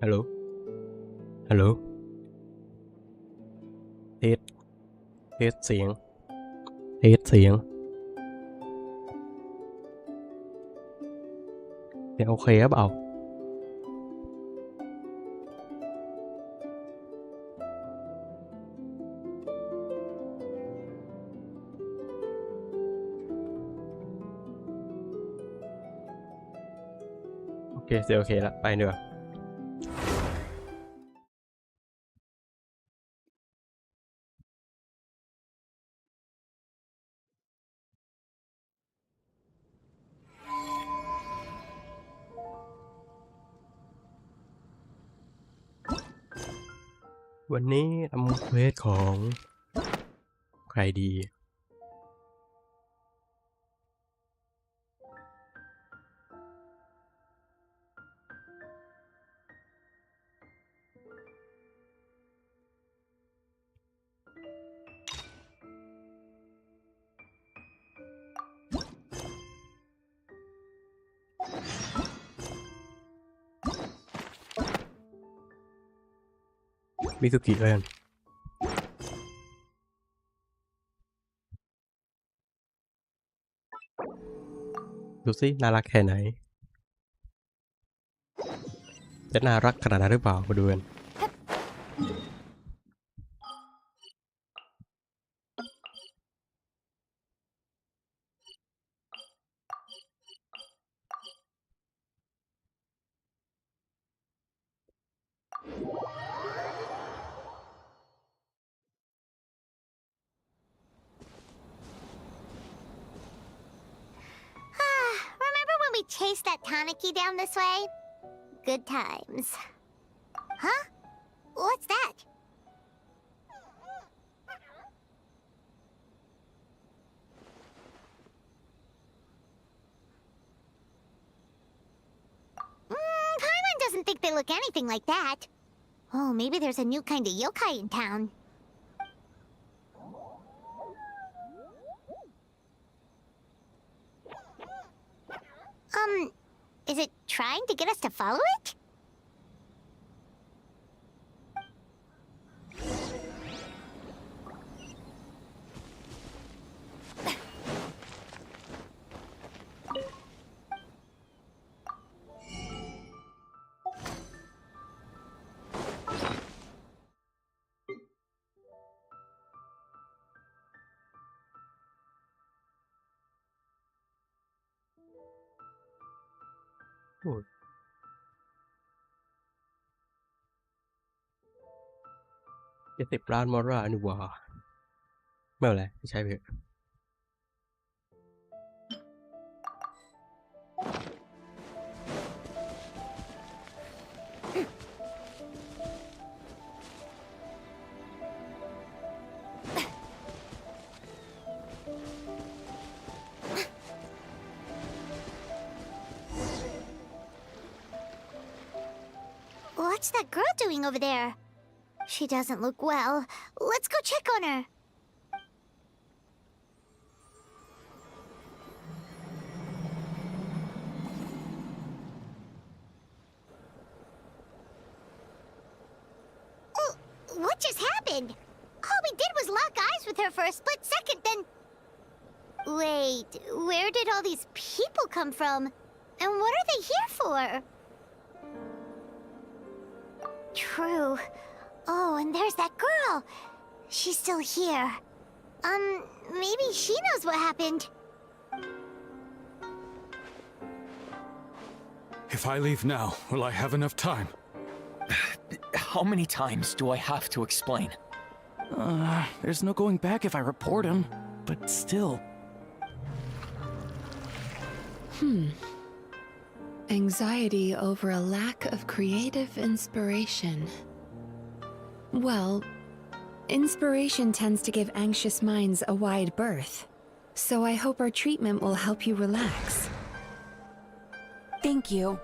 ฮัลโหลฮัลโหลเทสเทสเสียงเทสเสียงโอเคครับเอาโอเคเสียโอเคละไปเนื้อวันนี้ทำเควสของใครดีมิซุกิเลยกันดูสิน่ารักแค่ไหนจะน่ารักขนาดนั้นหรือเปล่ามาดูกันRemember when we chased that Tanuki down this way? Good times. Huh? What's that? Paimon doesn't think they look anything like that. Oh, maybe there's a new kind of yokai in town. Is it trying to get us to follow it?โอ้70 ล้านมอร่านี่หว่าไม่เป็นไรใช้ไปเถอะ What's that girl doing over there? She doesn't look well. Let's go check on her. Oh, what just happened? All we did was lock eyes with her for a split second, then... Wait, where did all these people come from? And what are they here for? True. Oh, and there's that girl. She's still here. Maybe she knows what happened. If I leave now, will I have enough time? How many times do I have to explain? There's no going back if I report him, but still. Anxiety over a lack of creative inspiration. Well, inspiration tends to give anxious minds a wide berth, so I hope our treatment will help you relax. Thank you.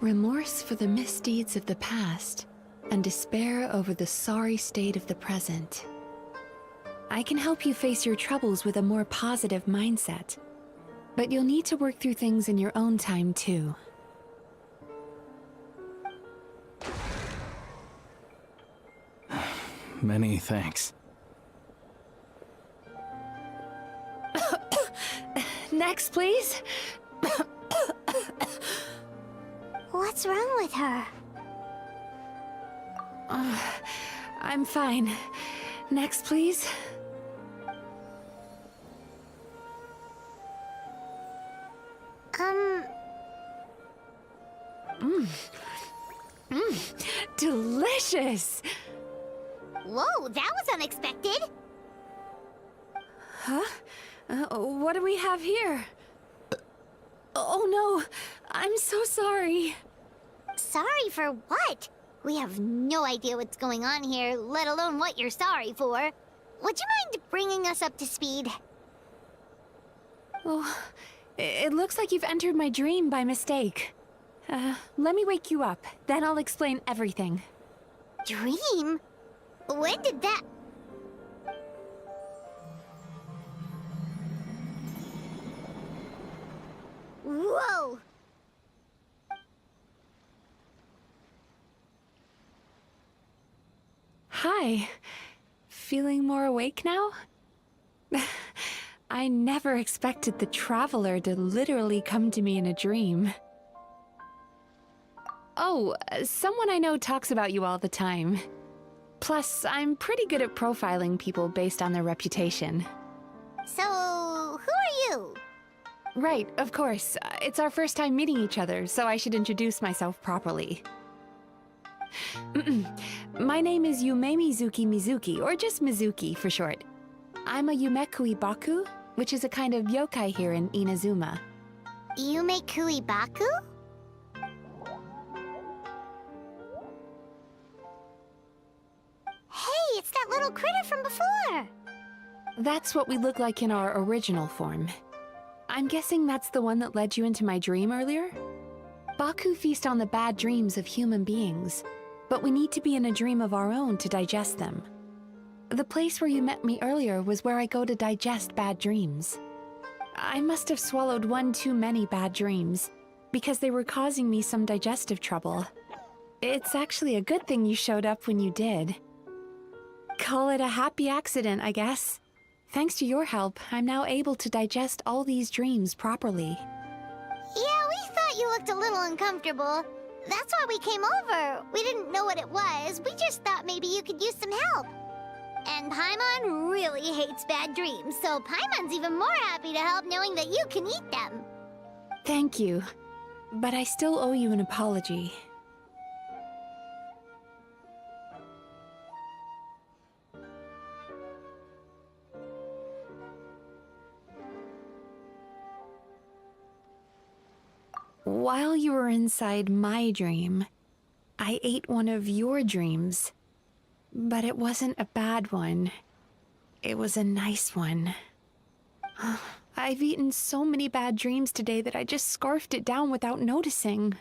Remorse for the misdeeds of the past and despair over the sorry state of the present. I can help you face your troubles with a more positive mindset. But you'll need to work through things in your own time, too. Many thanks. Next, please. What's wrong with her? I'm fine. Next, please. Delicious! Whoa, that was unexpected. Huh? What do we have here? Oh no, I'm so sorry. Sorry for what? We have no idea what's going on here, let alone what you're sorry for. Would you mind bringing us up to speed? Oh, it looks like you've entered my dream by mistake. Let me wake you up, then I'll explain everything. Dream? When did that... Whoa! Hi. Feeling more awake now? I never expected the Traveler to literally come to me in a dream. Oh, someone I know talks about you all the time. Plus, I'm pretty good at profiling people based on their reputation. So, who are you? Right, of course. It's our first time meeting each other, so I should introduce myself properly. My name is Yume Mizuki, or just Mizuki for short. I'm a Yumekui Baku, which is a kind of yokai here in Inazuma. Yume Kuibaku? Hey, it's that little critter from before! That's what we look like in our original form. I'm guessing that's the one that led you into my dream earlier? Baku feast on the bad dreams of human beings, but we need to be in a dream of our own to digest them. The place where you met me earlier was where I go to digest bad dreams. I must have swallowed one too many bad dreams, because they were causing me some digestive trouble. It's actually a good thing you showed up when you did. Call it a happy accident, I guess. Thanks to your help, I'm now able to digest all these dreams properly. Yeah, we thought you looked a little uncomfortable. That's why we came over. We didn't know what it was. We just thought maybe you could use some help. And Paimon really hates bad dreams, so Paimon's even more happy to help knowing that you can eat them. Thank you, but I still owe you an apology. While you were inside my dream, I ate one of your dreams. But it wasn't a bad one. It was a nice one. I've eaten so many bad dreams today that I just scarfed it down without noticing.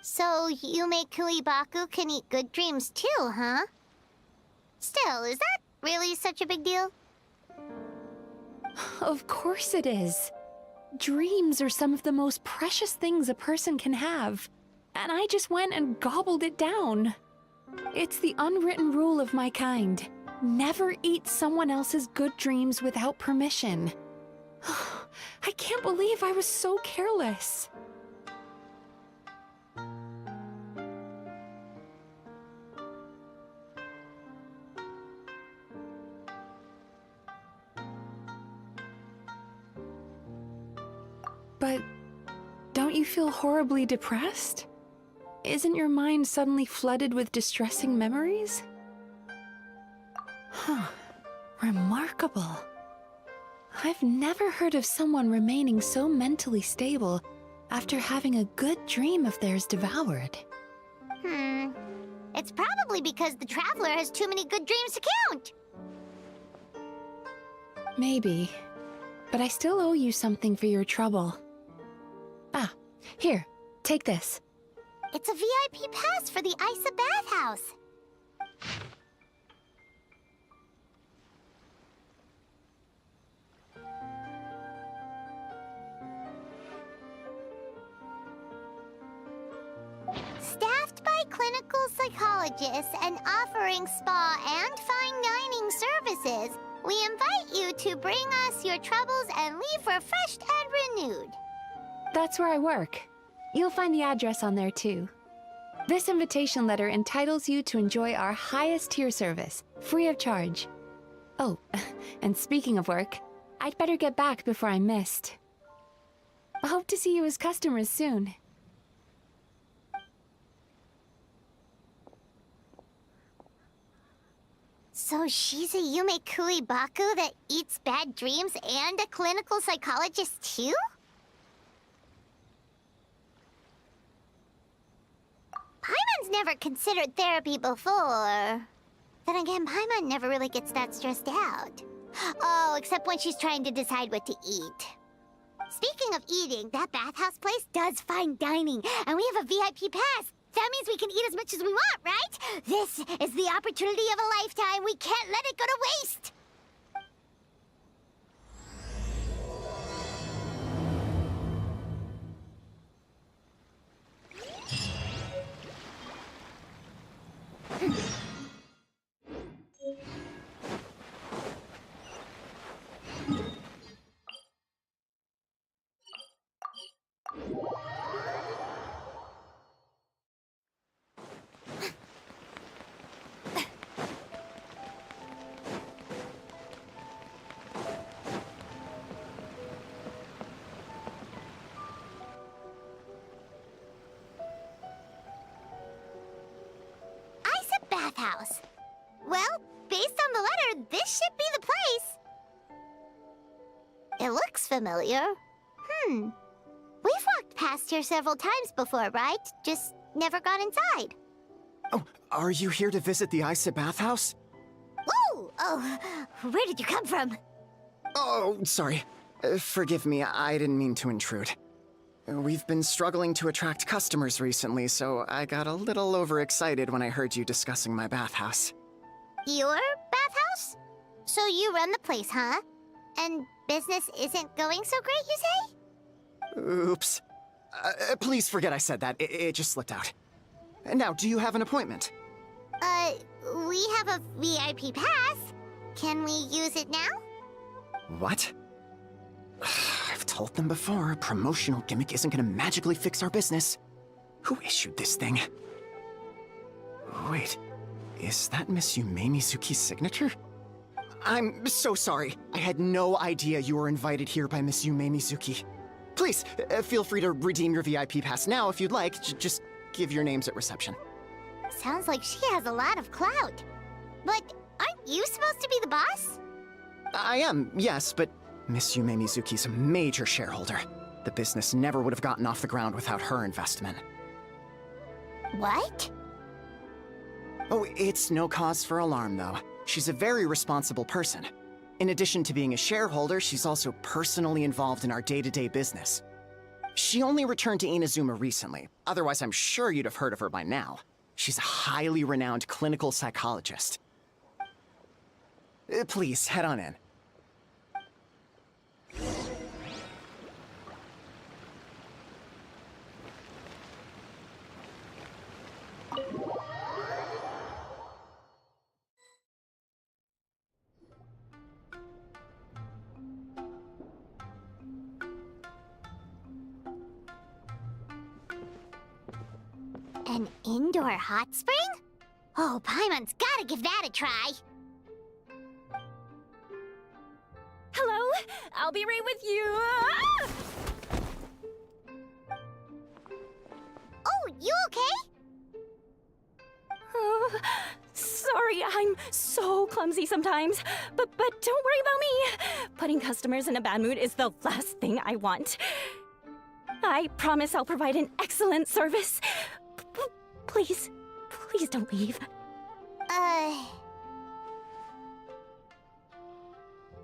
So, Yume Kuibaku can eat good dreams too, huh? Still, is that really such a big deal? Of course it is. Dreams are some of the most precious things a person can have. And I just went and gobbled it down. It's the unwritten rule of my kind. Never eat someone else's good dreams without permission. I can't believe I was so careless. But don't you feel horribly depressed? Isn't your mind suddenly flooded with distressing memories? Huh. Remarkable. I've never heard of someone remaining so mentally stable after having a good dream of theirs devoured. It's probably because the Traveler has too many good dreams to count. Maybe. But I still owe you something for your trouble. Ah, here, take this. It's a VIP pass for the Isa bathhouse. Staffed by clinical psychologists and offering spa and fine dining services, we invite you to bring us your troubles and leave refreshed and renewed. That's where I work. You'll find the address on there too. This invitation letter entitles you to enjoy our highest tier service, free of charge. Oh, and speaking of work, I'd better get back before I'm missed. I hope to see you as customers soon. So she's a Yume Kuibaku that eats bad dreams and a clinical psychologist too? Paimon's never considered therapy before. Then again, Paimon never really gets that stressed out. Oh, except when she's trying to decide what to eat. Speaking of eating, that bathhouse place does fine dining, and we have a VIP pass. That means we can eat as much as we want, right? This is the opportunity of a lifetime. We can't let it go to waste. Bathhouse. Well, based on the letter, this should be the place. It looks familiar. We've walked past here several times before, right? Just never gone inside. Oh, are you here to visit the Isa bathhouse? Ooh! Oh, where did you come from? Oh, sorry. Forgive me, I didn't mean to intrude. We've been struggling to attract customers recently, so I got a little overexcited when I heard you discussing my bathhouse. Your bathhouse? So you run the place, huh? And business isn't going so great, you say? Oops. Please forget I said that. It just slipped out. Now, do you have an appointment? We have a VIP pass. Can we use it now? What? I've told them before, a promotional gimmick isn't gonna magically fix our business. Who issued this thing? Wait, is that Miss Yume Mizuki's signature? I'm so sorry. I had no idea you were invited here by Miss Yume Mizuki. Please, feel free to redeem your VIP pass now if you'd like. Just give your names at reception. Sounds like she has a lot of clout. But aren't you supposed to be the boss? I am, yes, but Miss Yume Mizuki's a major shareholder. The business never would have gotten off the ground without her investment. What? Oh, it's no cause for alarm, though. She's a very responsible person. In addition to being a shareholder, she's also personally involved in our day-to-day business. She only returned to Inazuma recently. Otherwise, I'm sure you'd have heard of her by now. She's a highly renowned clinical psychologist. Please, head on in. An indoor hot spring? Oh, Paimon's gotta give that a try. Hello? I'll be right with you. Ah! Oh, you okay? Oh, sorry, I'm so clumsy sometimes. But don't worry about me. Putting customers in a bad mood is the last thing I want. I promise I'll provide an excellent service. Please don't leave.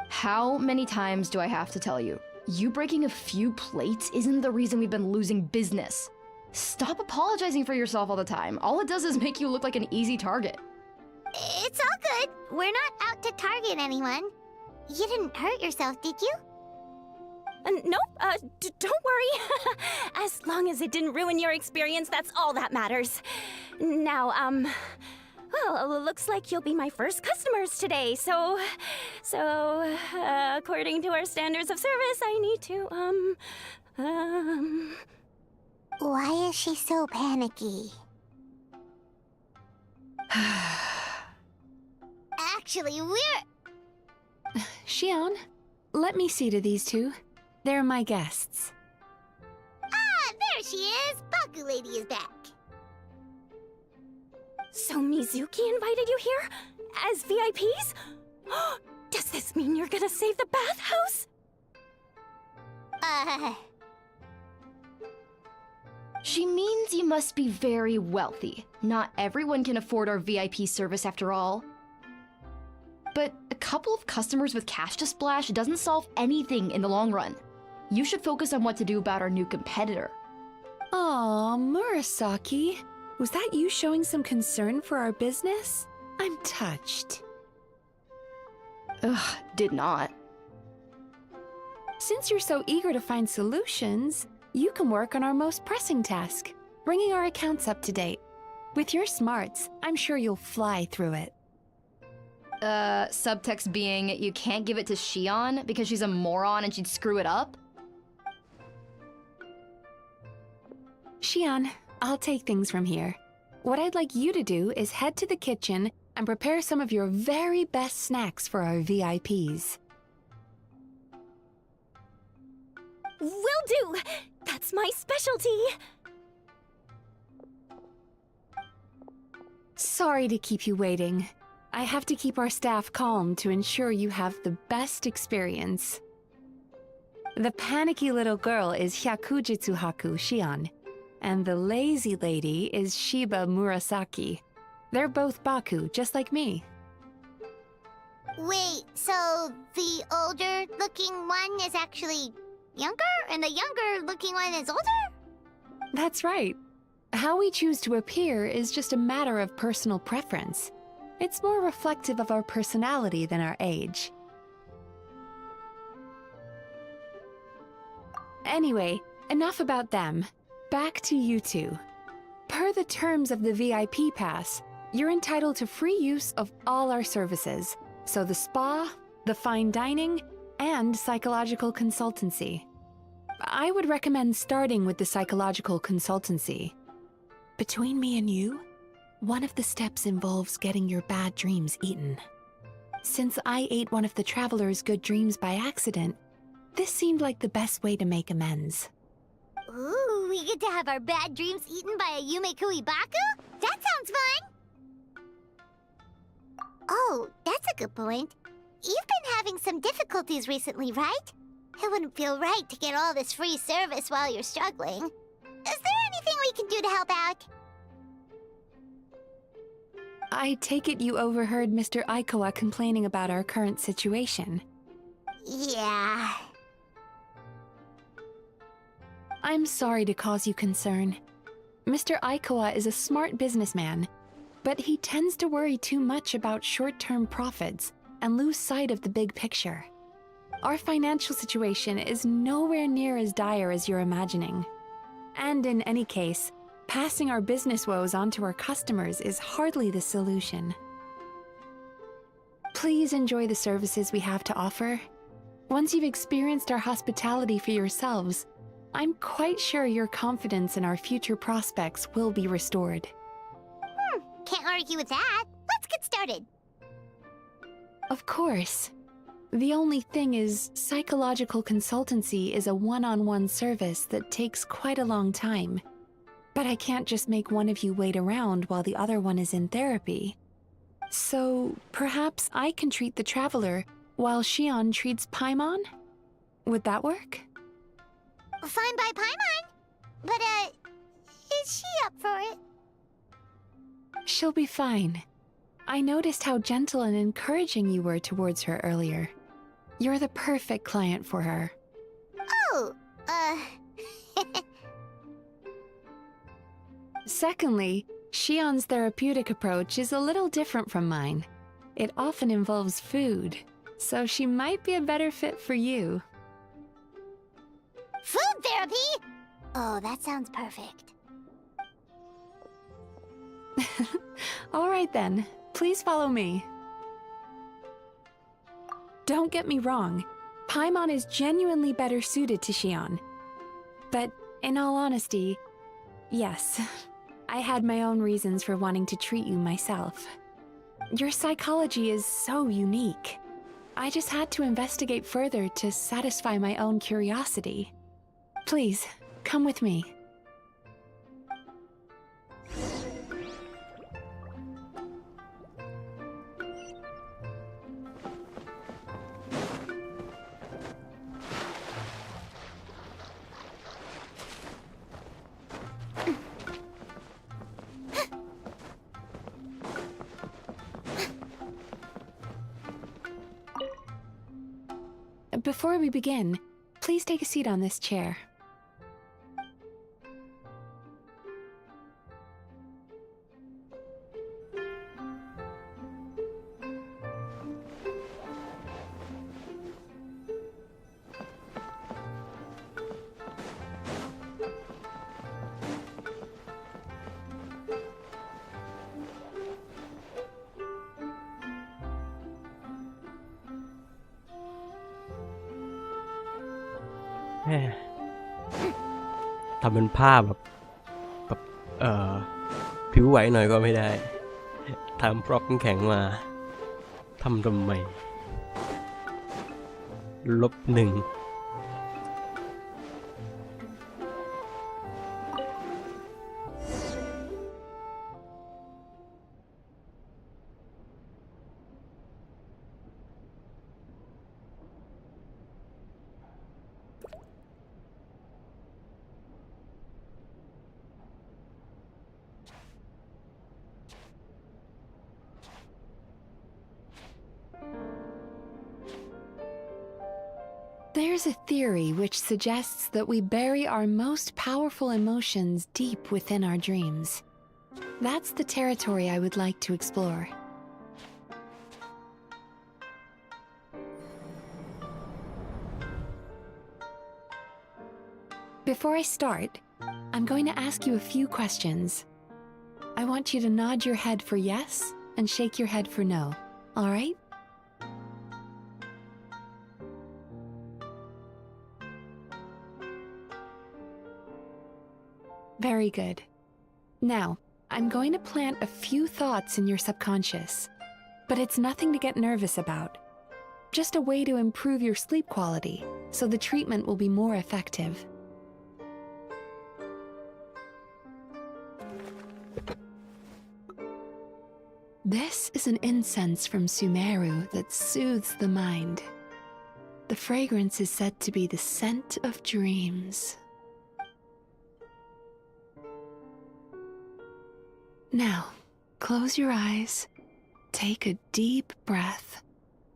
How many times do I have to tell you? You breaking a few plates isn't the reason we've been losing business. Stop apologizing for yourself all the time. All it does is make you look like an easy target. It's all good. We're not out to target anyone. You didn't hurt yourself, did you? Nope, don't worry. As long as it didn't ruin your experience, that's all that matters. Now, well, looks like you'll be my first customers today, so, according to our standards of service, I need to, Why is she so panicky? Actually, we're... Xion, let me see to these two. They're my guests. Ah, there she is! Baku Lady is back. So Mizuki invited you here? As VIPs? Does this mean you're gonna save the bathhouse? She means you must be very wealthy. Not everyone can afford our VIP service after all. But a couple of customers with cash to splash doesn't solve anything in the long run. You should focus on what to do about our new competitor. Aw, Murasaki. Was that you showing some concern for our business? I'm touched. Ugh, did not. Since you're so eager to find solutions, you can work on our most pressing task, bringing our accounts up to date. With your smarts, I'm sure you'll fly through it. Subtext being, you can't give it to Xion because she's a moron and she'd screw it up? Xion, I'll take things from here. What I'd like you to do is head to the kitchen and prepare some of your very best snacks for our VIPs. Will do! That's my specialty! Sorry to keep you waiting. I have to keep our staff calm to ensure you have the best experience. The panicky little girl is Hyakujitsu Haku Xion, and the lazy lady is Shiba Murasaki. They're both Baku, just like me. Wait, so the older-looking one is actually younger, and the younger-looking one is older? That's right. How we choose to appear is just a matter of personal preference. It's more reflective of our personality than our age. Anyway, enough about them. Back to you two. Per the terms of the VIP pass, you're entitled to free use of all our services, so the spa, the fine dining, and psychological consultancy. I would recommend starting with the psychological consultancy. Between me and you, one of the steps involves getting your bad dreams eaten. Since I ate one of the traveler's good dreams by accident, this seemed like the best way to make amends. Ooh, we get to have our bad dreams eaten by a Yumekui Baku? That sounds fun! Oh, that's a good point. You've been having some difficulties recently, right? It wouldn't feel right to get all this free service while you're struggling. Is there anything we can do to help out? I take it you overheard Mr. Aikawa complaining about our current situation. Yeah. I'm sorry to cause you concern. Mr. Aikawa is a smart businessman, but he tends to worry too much about short-term profits and lose sight of the big picture. Our financial situation is nowhere near as dire as you're imagining. And in any case, passing our business woes on to our customers is hardly the solution. Please enjoy the services we have to offer. Once you've experienced our hospitality for yourselves, I'm quite sure your confidence in our future prospects will be restored. Can't argue with that. Let's get started. Of course. The only thing is, psychological consultancy is a one-on-one service that takes quite a long time. But I can't just make one of you wait around while the other one is in therapy. So, perhaps I can treat the traveler while Xion treats Paimon? Would that work? Fine by Paimon. But, is she up for it? She'll be fine. I noticed how gentle and encouraging you were towards her earlier. You're the perfect client for her. Oh, Secondly, Xion's therapeutic approach is a little different from mine. It often involves food, so she might be a better fit for you. Oh, that sounds perfect. All right then, please follow me. Don't get me wrong, Paimon is genuinely better suited to Xion. But in all honesty, yes, I had my own reasons for wanting to treat you myself. Your psychology is so unique. I just had to investigate further to satisfy my own curiosity. Please, come with me. Before we begin, please take a seat on this chair.ทำเป็นภาพแบบผิวไหวหน่อยก็ไม่ได้ทำพร็อพแข็งมาทำไม-1 There's a theory which suggests that we bury our most powerful emotions deep within our dreams. That's the territory I would like to explore. Before I start, I'm going to ask you a few questions. I want you to nod your head for yes and shake your head for no, all right? Very good. Now, I'm going to plant a few thoughts in your subconscious, but it's nothing to get nervous about. Just a way to improve your sleep quality, so the treatment will be more effective. This is an incense from Sumeru that soothes the mind. The fragrance is said to be the scent of dreams. Now, close your eyes, take a deep breath,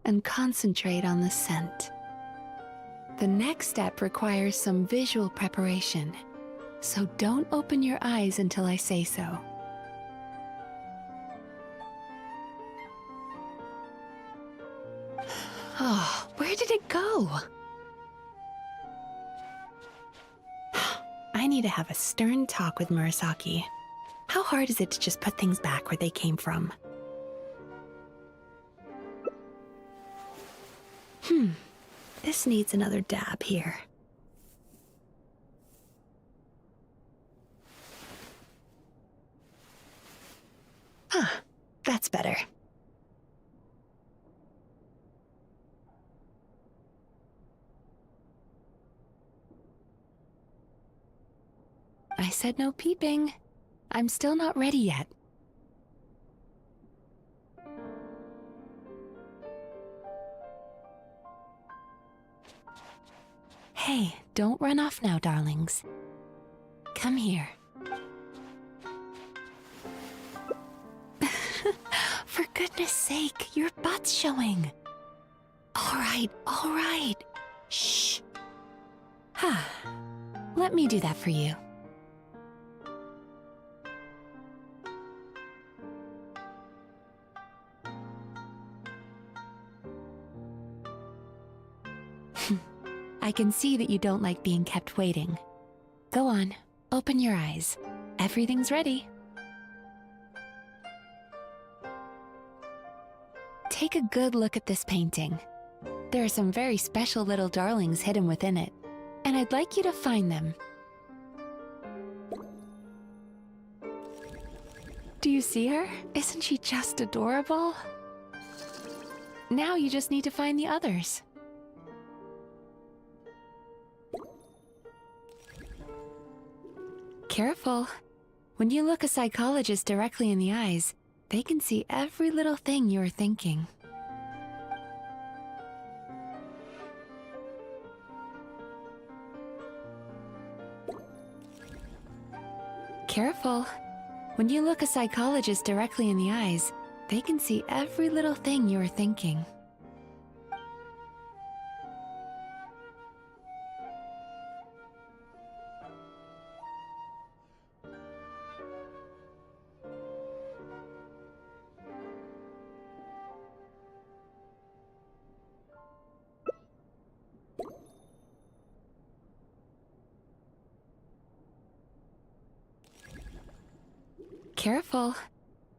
and concentrate on the scent. The next step requires some visual preparation, so don't open your eyes until I say so. Oh, where did it go? I need to have a stern talk with Murasaki. How hard is it to just put things back where they came from? This needs another dab here. That's better. I said no peeping. I'm still not ready yet. Hey, don't run off now, darlings. Come here. For goodness sake, your butt's showing. All right. Shh. Let me do that for you. I can see that you don't like being kept waiting. Go on, open your eyes. Everything's ready. Take a good look at this painting. There are some very special little darlings hidden within it, and I'd like you to find them. Do you see her? Isn't she just adorable? Now you just need to find the others. Careful. When you look a psychologist directly in the eyes, they can see every little thing you're thinking. Careful. When you look a psychologist directly in the eyes, they can see every little thing you're thinking. Careful.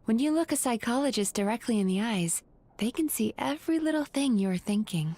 When you look a psychologist directly in the eyes, they can see every little thing you're thinking.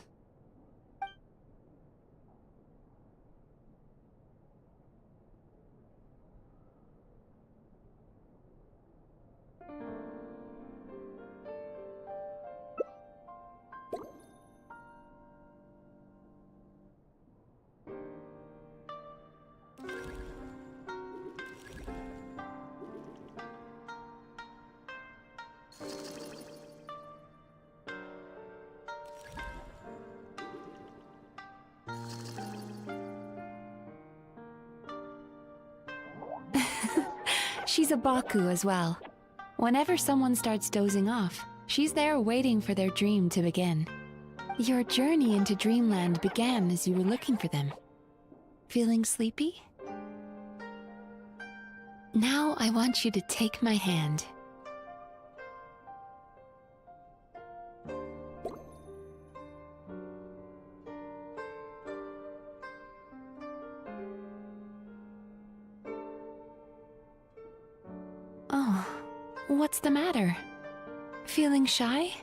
She's a Baku as well. Whenever someone starts dozing off, she's there waiting for their dream to begin. Your journey into Dreamland began as you were looking for them. Feeling sleepy? Now I want you to take my hand. Oh, what's the matter? Feeling shy?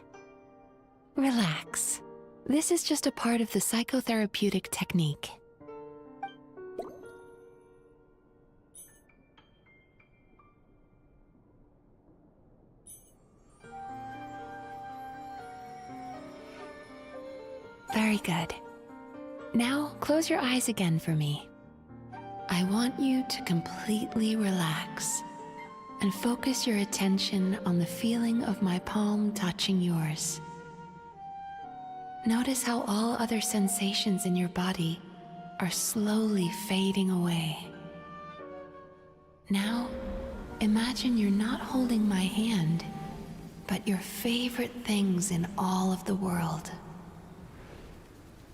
Relax. This is just a part of the psychotherapeutic technique. Very good. Now close your eyes again for me. I want you to completely relax and focus your attention on the feeling of my palm touching yours. Notice how all other sensations in your body are slowly fading away. Now, imagine you're not holding my hand, but your favorite things in all of the world.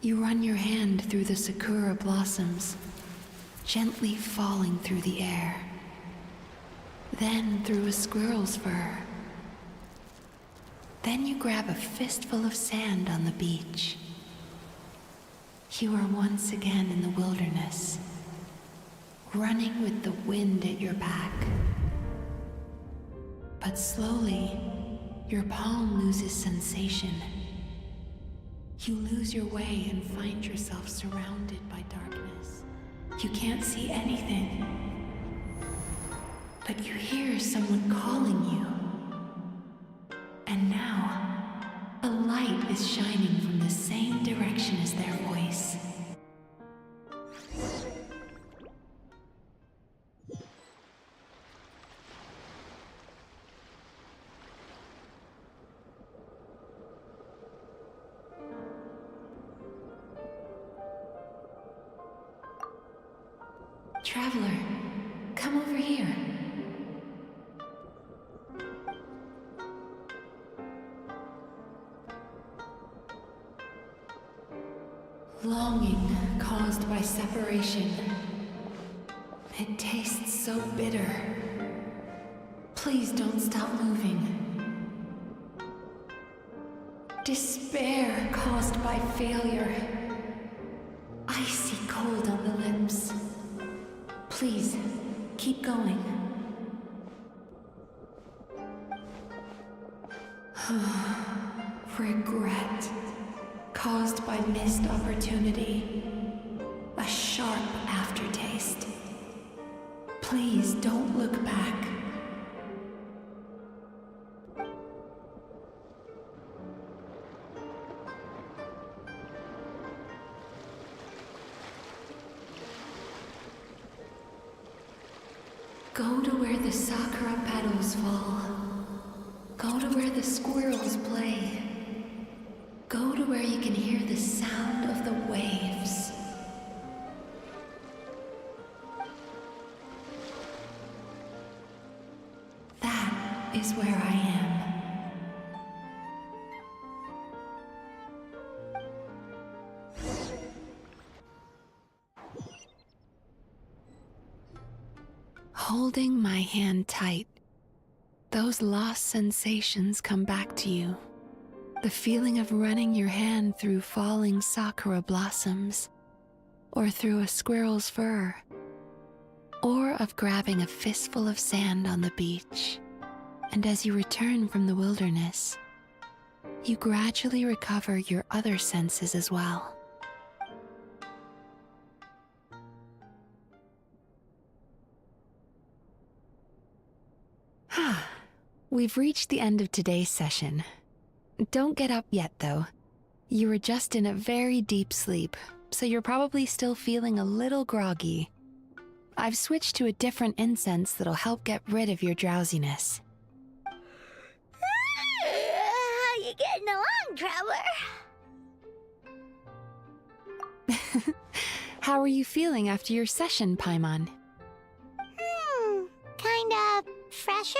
You run your hand through the sakura blossoms, gently falling through the air. Then through a squirrel's fur. Then you grab a fistful of sand on the beach. You are once again in the wilderness, running with the wind at your back. But slowly, your palm loses sensation. You lose your way and find yourself surrounded by darkness. You can't see anything, but you hear someone calling you. And now, a light is shining from the same direction as their voice. Traveler, come over here. Longing caused by separation. It tastes so bitter. Please don't stop moving. Despair caused by failure. Icy cold on the lips. Please, keep going. Regret. Caused by missed opportunity. A sharp aftertaste. Please don't look back. Go to where the sakura petals fall. Go to where the squirrels play. Go to where you can hear the sound of the waves. That is where I am. Holding my hand tight, those lost sensations come back to you. The feeling of running your hand through falling sakura blossoms, or through a squirrel's fur, or of grabbing a fistful of sand on the beach. And as you return from the wilderness, you gradually recover your other senses as well. We've reached the end of today's session. Don't get up yet, though. You were just in a very deep sleep, so you're probably still feeling a little groggy. I've switched to a different incense that'll help get rid of your drowsiness. How you getting along, Traveler? How are you feeling after your session, Paimon? Kinda fresher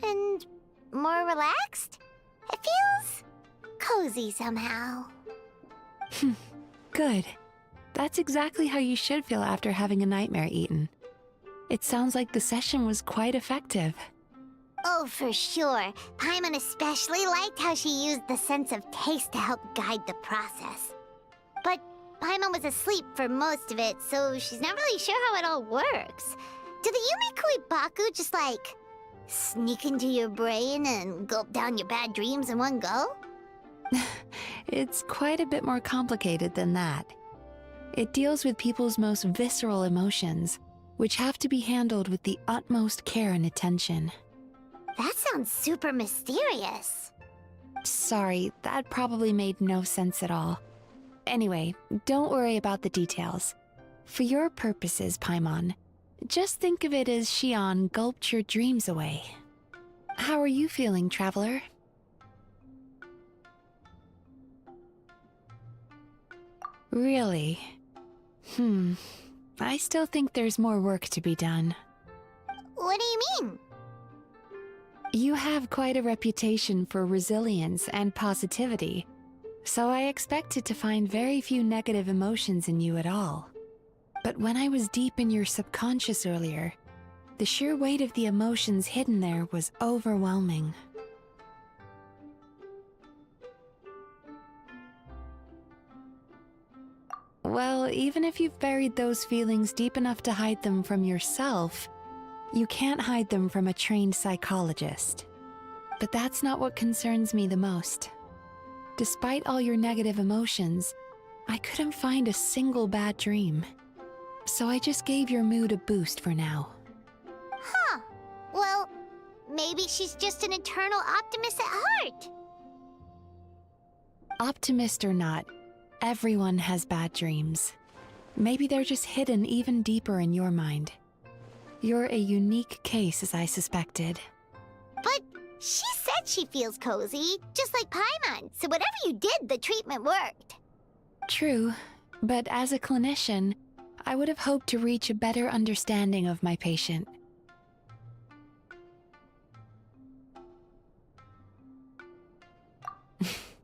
and more relaxed. It feels cozy somehow. Good. That's exactly how you should feel after having a nightmare eaten. It sounds like the session was quite effective. Oh, for sure. Paimon especially liked how she used the sense of taste to help guide the process. But Paimon was asleep for most of it, so she's not really sure how it all works. Do the Yumikui Baku just like sneak into your brain and gulp down your bad dreams in one go? It's quite a bit more complicated than that. It deals with people's most visceral emotions, which have to be handled with the utmost care and attention. That sounds super mysterious. Sorry, that probably made no sense at all. Anyway, don't worry about the details. For your purposes, Paimon, just think of it as Shion gulped your dreams away. How are you feeling, Traveler? Really? I still think there's more work to be done. What do you mean? You have quite a reputation for resilience and positivity, so I expected to find very few negative emotions in you at all. But when I was deep in your subconscious earlier, the sheer weight of the emotions hidden there was overwhelming. Well, even if you've buried those feelings deep enough to hide them from yourself, you can't hide them from a trained psychologist. But that's not what concerns me the most. Despite all your negative emotions, I couldn't find a single bad dream. So I just gave your mood a boost for now. Huh. Well, maybe she's just an eternal optimist at heart. Optimist or not, everyone has bad dreams. Maybe they're just hidden even deeper in your mind. You're a unique case, as I suspected. But she said she feels cozy, just like Paimon, so whatever you did, the treatment worked. True, but as a clinician, I would have hoped to reach a better understanding of my patient.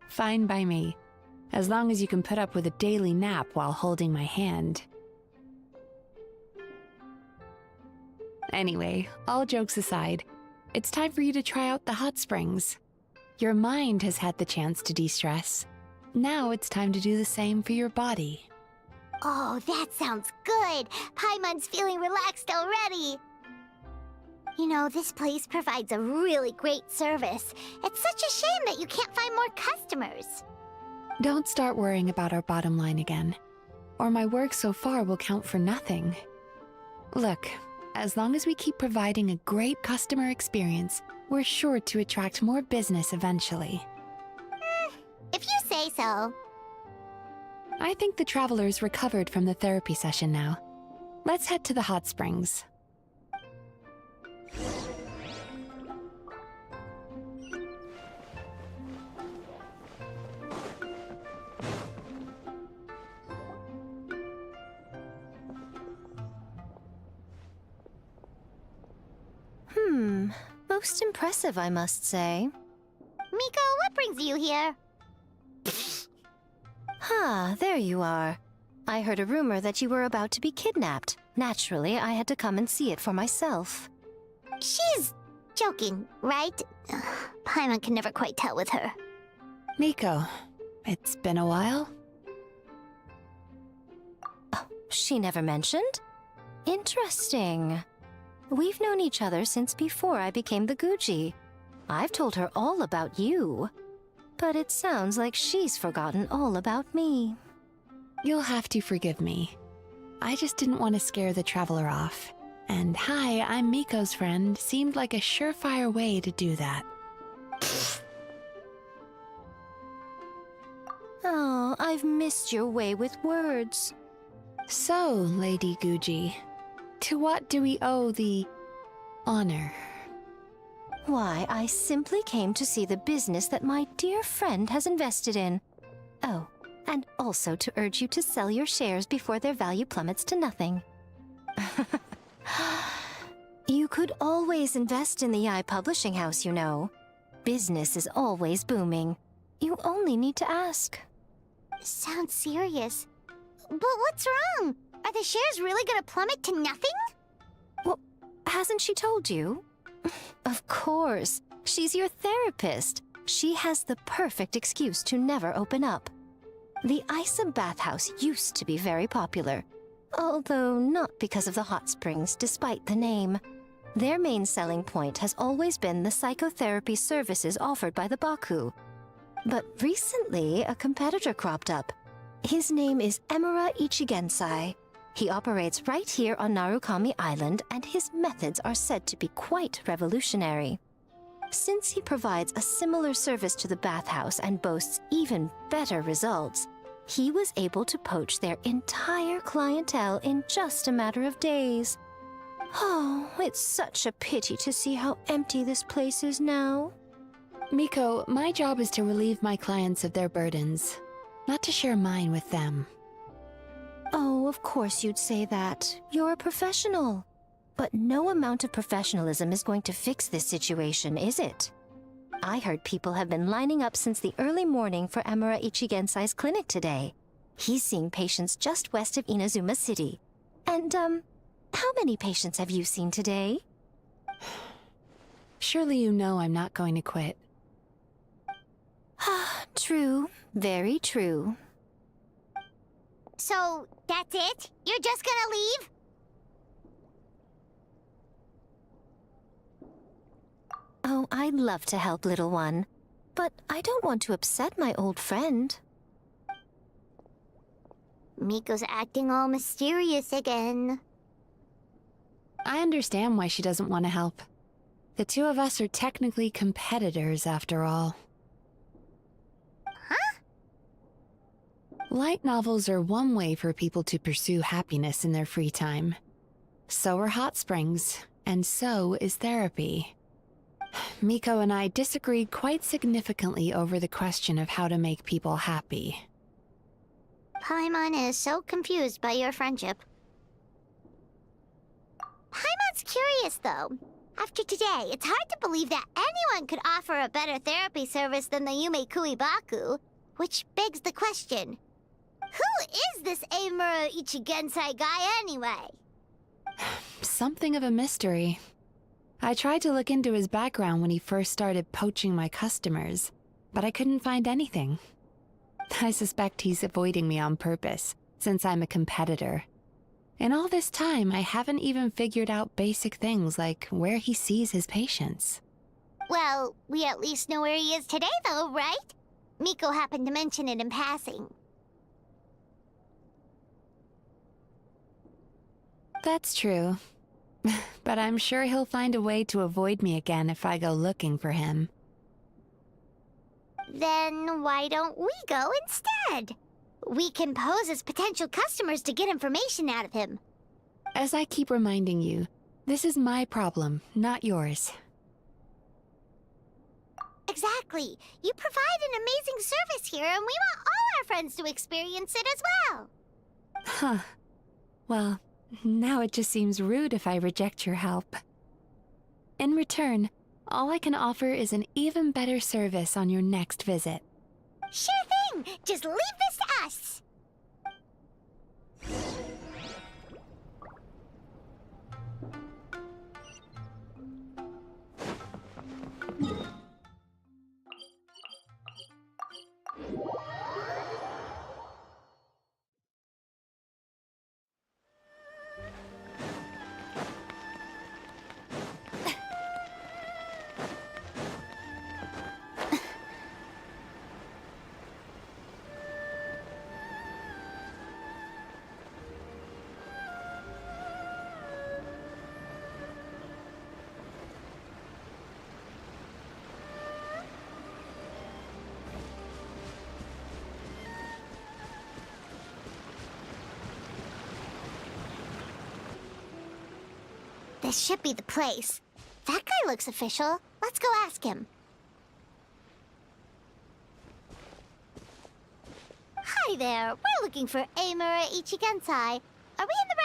Fine by me, as long as you can put up with a daily nap while holding my hand. Anyway, all jokes aside, it's time for you to try out the hot springs. Your mind has had the chance to de-stress. Now it's time to do the same for your body. Oh, that sounds good. Paimon's feeling relaxed already. You know, this place provides a really great service. It's such a shame that you can't find more customers. Don't start worrying about our bottom line again, or my work so far will count for nothing. Look, as long as we keep providing a great customer experience, we're sure to attract more business eventually. If you say so. I think the travelers recovered from the therapy session now. Let's head to the hot springs. Most impressive, I must say. Miko, what brings you here? There you are. I heard a rumor that you were about to be kidnapped. Naturally, I had to come and see it for myself. She's joking, right? Paimon can never quite tell with her. Miko, it's been a while? She never mentioned? Interesting. We've known each other since before I became the Guji. I've told her all about you. But it sounds like she's forgotten all about me. You'll have to forgive me. I just didn't want to scare the traveler off. And hi, I'm Miko's friend seemed like a surefire way to do that. Oh, I've missed your way with words. So, Lady Guji, to what do we owe the honor? Why, I simply came to see the business that my dear friend has invested in. Oh, and also to urge you to sell your shares before their value plummets to nothing. You could always invest in the Yi Publishing House, you know. Business is always booming. You only need to ask. Sounds serious. But what's wrong? Are the shares really gonna plummet to nothing? Well, hasn't she told you? Of course. She's your therapist. She has the perfect excuse to never open up. The Isa bathhouse used to be very popular, although not because of the hot springs, despite the name. Their main selling point has always been the psychotherapy services offered by the Baku. But recently, a competitor cropped up. His name is Emura Ichigensai. He operates right here on Narukami Island, and his methods are said to be quite revolutionary. Since he provides a similar service to the bathhouse and boasts even better results, he was able to poach their entire clientele in just a matter of days. Oh, it's such a pity to see how empty this place is now. Miko, my job is to relieve my clients of their burdens, not to share mine with them. Oh, of course you'd say that. You're a professional. But no amount of professionalism is going to fix this situation, is it? I heard people have been lining up since the early morning for Emura Ichigensai's clinic today. He's seeing patients just west of Inazuma City. And, how many patients have you seen today? Surely you know I'm not going to quit. True. Very true. So, that's it? You're just gonna leave? Oh, I'd love to help, little one. But I don't want to upset my old friend. Miko's acting all mysterious again. I understand why she doesn't want to help. The two of us are technically competitors, after all. Huh? Light novels are one way for people to pursue happiness in their free time. So are hot springs, and so is therapy. Miko and I disagreed quite significantly over the question of how to make people happy. Paimon is so confused by your friendship. Paimon's curious, though. After today, it's hard to believe that anyone could offer a better therapy service than the Yume Baku, which begs the question, who is this Emura Ichigensai guy anyway? Something of a mystery. I tried to look into his background when he first started poaching my customers, but I couldn't find anything. I suspect he's avoiding me on purpose, since I'm a competitor. In all this time, I haven't even figured out basic things like where he sees his patients. Well, we at least know where he is today, though, right? Miko happened to mention it in passing. That's true. But I'm sure he'll find a way to avoid me again if I go looking for him. Then why don't we go instead? We can pose as potential customers to get information out of him. As I keep reminding you, this is my problem, not yours. Exactly. You provide an amazing service here, and we want all our friends to experience it as well. Huh. Well, now it just seems rude if I reject your help. In return, all I can offer is an even better service on your next visit. Sure thing! Just leave this to us! This should be the place. That guy looks official. Let's go ask him. Hi there. We're looking for Amura Ichigensai. Are we in the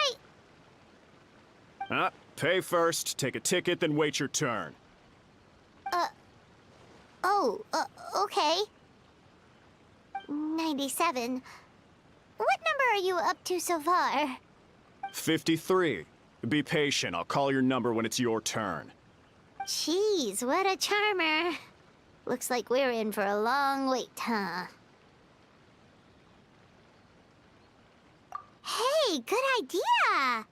right... Pay first, take a ticket, then wait your turn. Okay. 97. What number are you up to so far? 53. Be patient, I'll call your number when it's your turn. Jeez, what a charmer. Looks like we're in for a long wait, huh? Hey, good idea!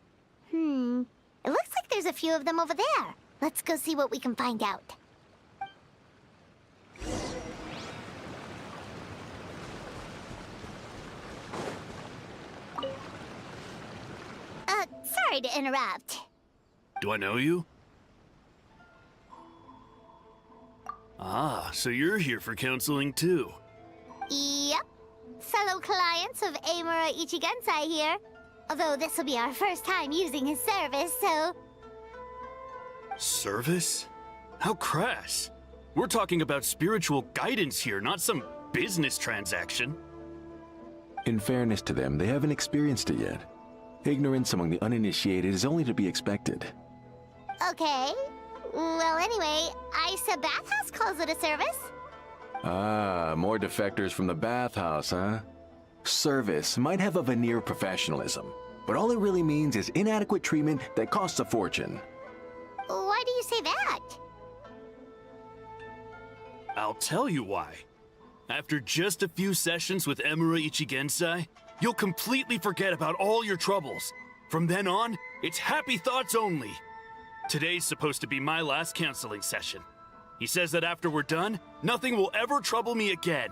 It looks like there's a few of them over there. Let's go see what we can find out. Sorry to interrupt. Do I know you? Ah, so you're here for counseling too. Yep. Fellow clients of Amura Ichigensai here. Although this will be our first time using his service, so... Service? How crass. We're talking about spiritual guidance here, not some business transaction. In fairness to them, they haven't experienced it yet. Ignorance among the uninitiated is only to be expected. Okay. Well, anyway, Isa Bathhouse calls it a service. Ah, more defectors from the bathhouse, huh? Service might have a veneer of professionalism, but all it really means is inadequate treatment that costs a fortune. Why do you say that? I'll tell you why. After just a few sessions with Amura Ichigensai, you'll completely forget about all your troubles. From then on, it's happy thoughts only. Today's supposed to be my last counseling session. He says that after we're done, nothing will ever trouble me again.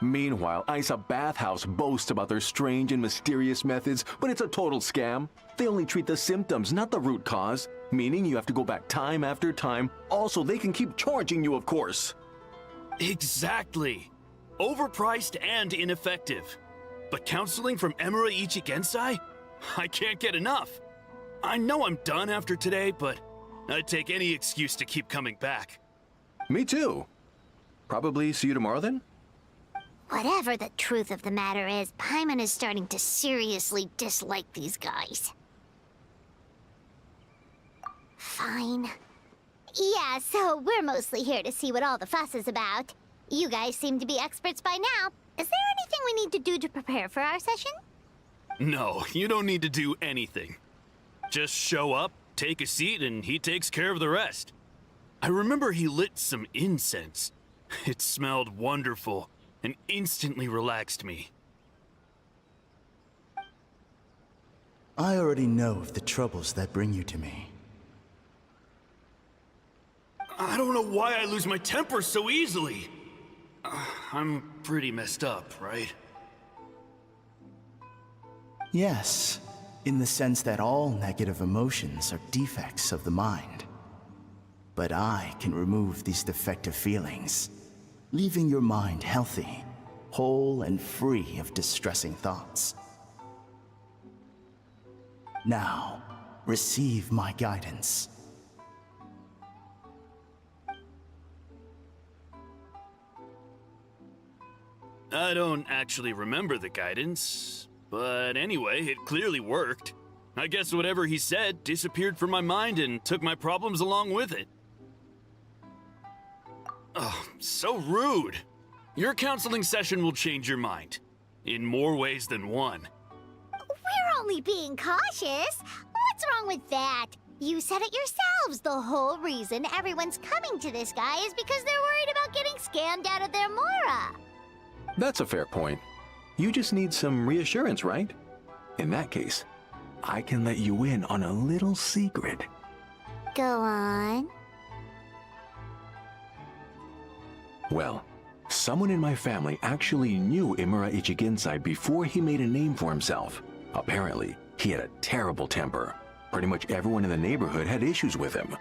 Meanwhile, Isa Bathhouse boasts about their strange and mysterious methods, but it's a total scam. They only treat the symptoms, not the root cause, meaning you have to go back time after time. Also, they can keep charging you, of course. Exactly. Overpriced and ineffective. But counseling from Amura Ichigensai? I can't get enough. I know I'm done after today, but I'd take any excuse to keep coming back. Me too. Probably see you tomorrow then? Whatever the truth of the matter is, Paimon is starting to seriously dislike these guys. Fine. Yeah, so we're mostly here to see what all the fuss is about. You guys seem to be experts by now. Is there anything we need to do to prepare for our session? No, you don't need to do anything. Just show up, take a seat, and he takes care of the rest. I remember he lit some incense. It smelled wonderful and instantly relaxed me. I already know of the troubles that bring you to me. I don't know why I lose my temper so easily. I'm pretty messed up, right? Yes, in the sense that all negative emotions are defects of the mind. But I can remove these defective feelings, leaving your mind healthy, whole and free of distressing thoughts. Now, receive my guidance. I don't actually remember the guidance, but anyway, it clearly worked. I guess whatever he said disappeared from my mind and took my problems along with it. Oh, so rude. Your counseling session will change your mind. In more ways than one. We're only being cautious. What's wrong with that? You said it yourselves. The whole reason everyone's coming to this guy is because they're worried about getting scammed out of their mora. That's a fair point. You just need some reassurance, right? In that case, I can let you in on a little secret. Go on. Well, someone in my family actually knew Imura Ichigensai before he made a name for himself. Apparently, he had a terrible temper. Pretty much everyone in the neighborhood had issues with him.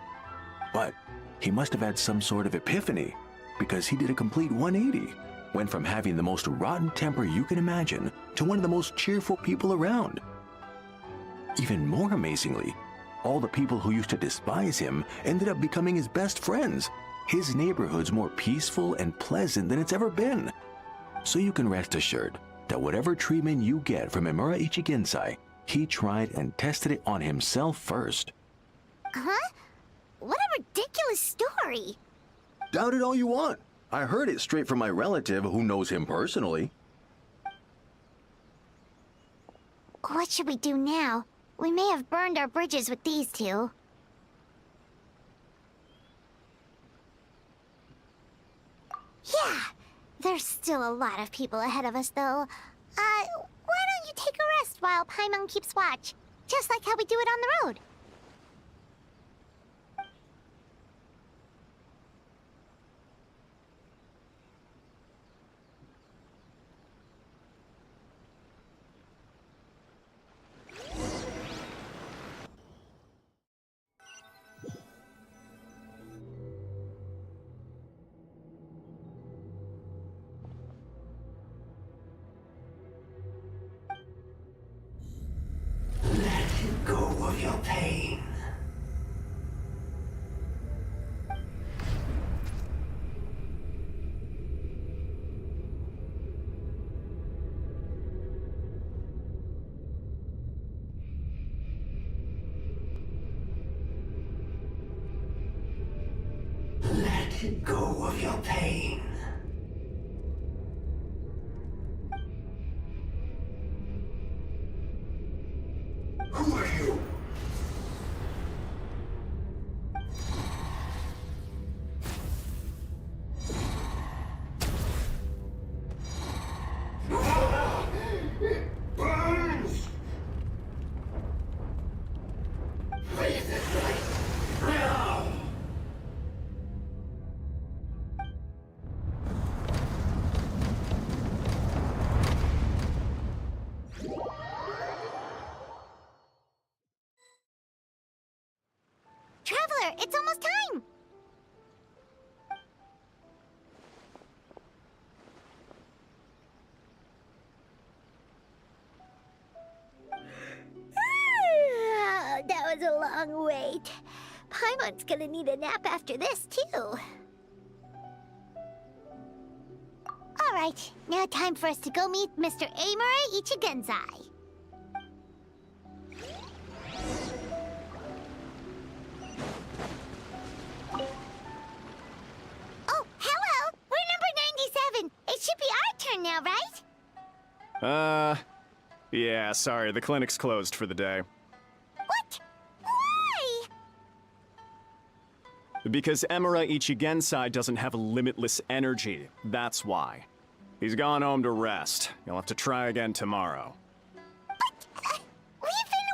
But he must have had some sort of epiphany, because he did a complete 180. Went from having the most rotten temper you can imagine to one of the most cheerful people around. Even more amazingly, all the people who used to despise him ended up becoming his best friends. His neighborhood's more peaceful and pleasant than it's ever been. So you can rest assured that whatever treatment you get from Imura Ichigensai, he tried and tested it on himself first. Huh? What a ridiculous story. Doubt it all you want. I heard it straight from my relative who knows him personally. What should we do now? We may have burned our bridges with these two. Yeah, there's still a lot of people ahead of us, though. Why don't you take a rest while Paimon keeps watch? Just like how we do it on the road. Go of your pain. Let go of your pain. Who are you? It burns! Breathe it right now! Traveler, it's almost time! That was a long wait. Paimon's gonna need a nap after this, too. Alright, now time for us to go meet Mr. Imura Ichigensai. Oh, hello! We're number 97. It should be our turn now, right? Yeah, sorry, the clinic's closed for the day. What? Why? Because Imura Ichigensai doesn't have limitless energy, that's why. He's gone home to rest. You'll have to try again tomorrow. But, we've been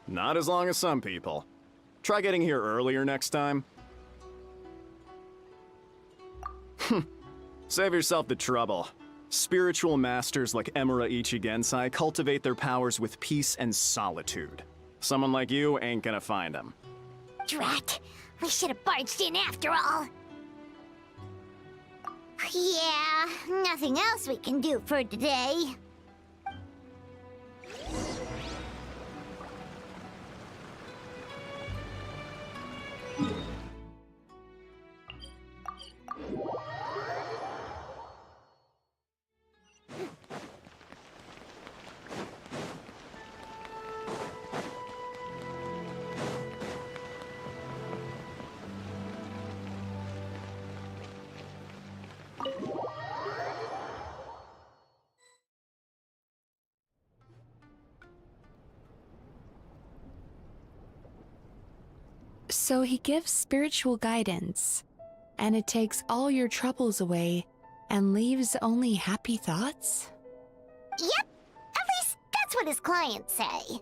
Not as long as some people. Try getting here earlier next time. Save yourself the trouble. Spiritual masters like Emura Ichigensai cultivate their powers with peace and solitude. Someone like you ain't gonna find them. Drat! We should have barged in after all. Yeah, nothing else we can do for today. So he gives spiritual guidance, and it takes all your troubles away and leaves only happy thoughts? Yep, at least that's what his clients say.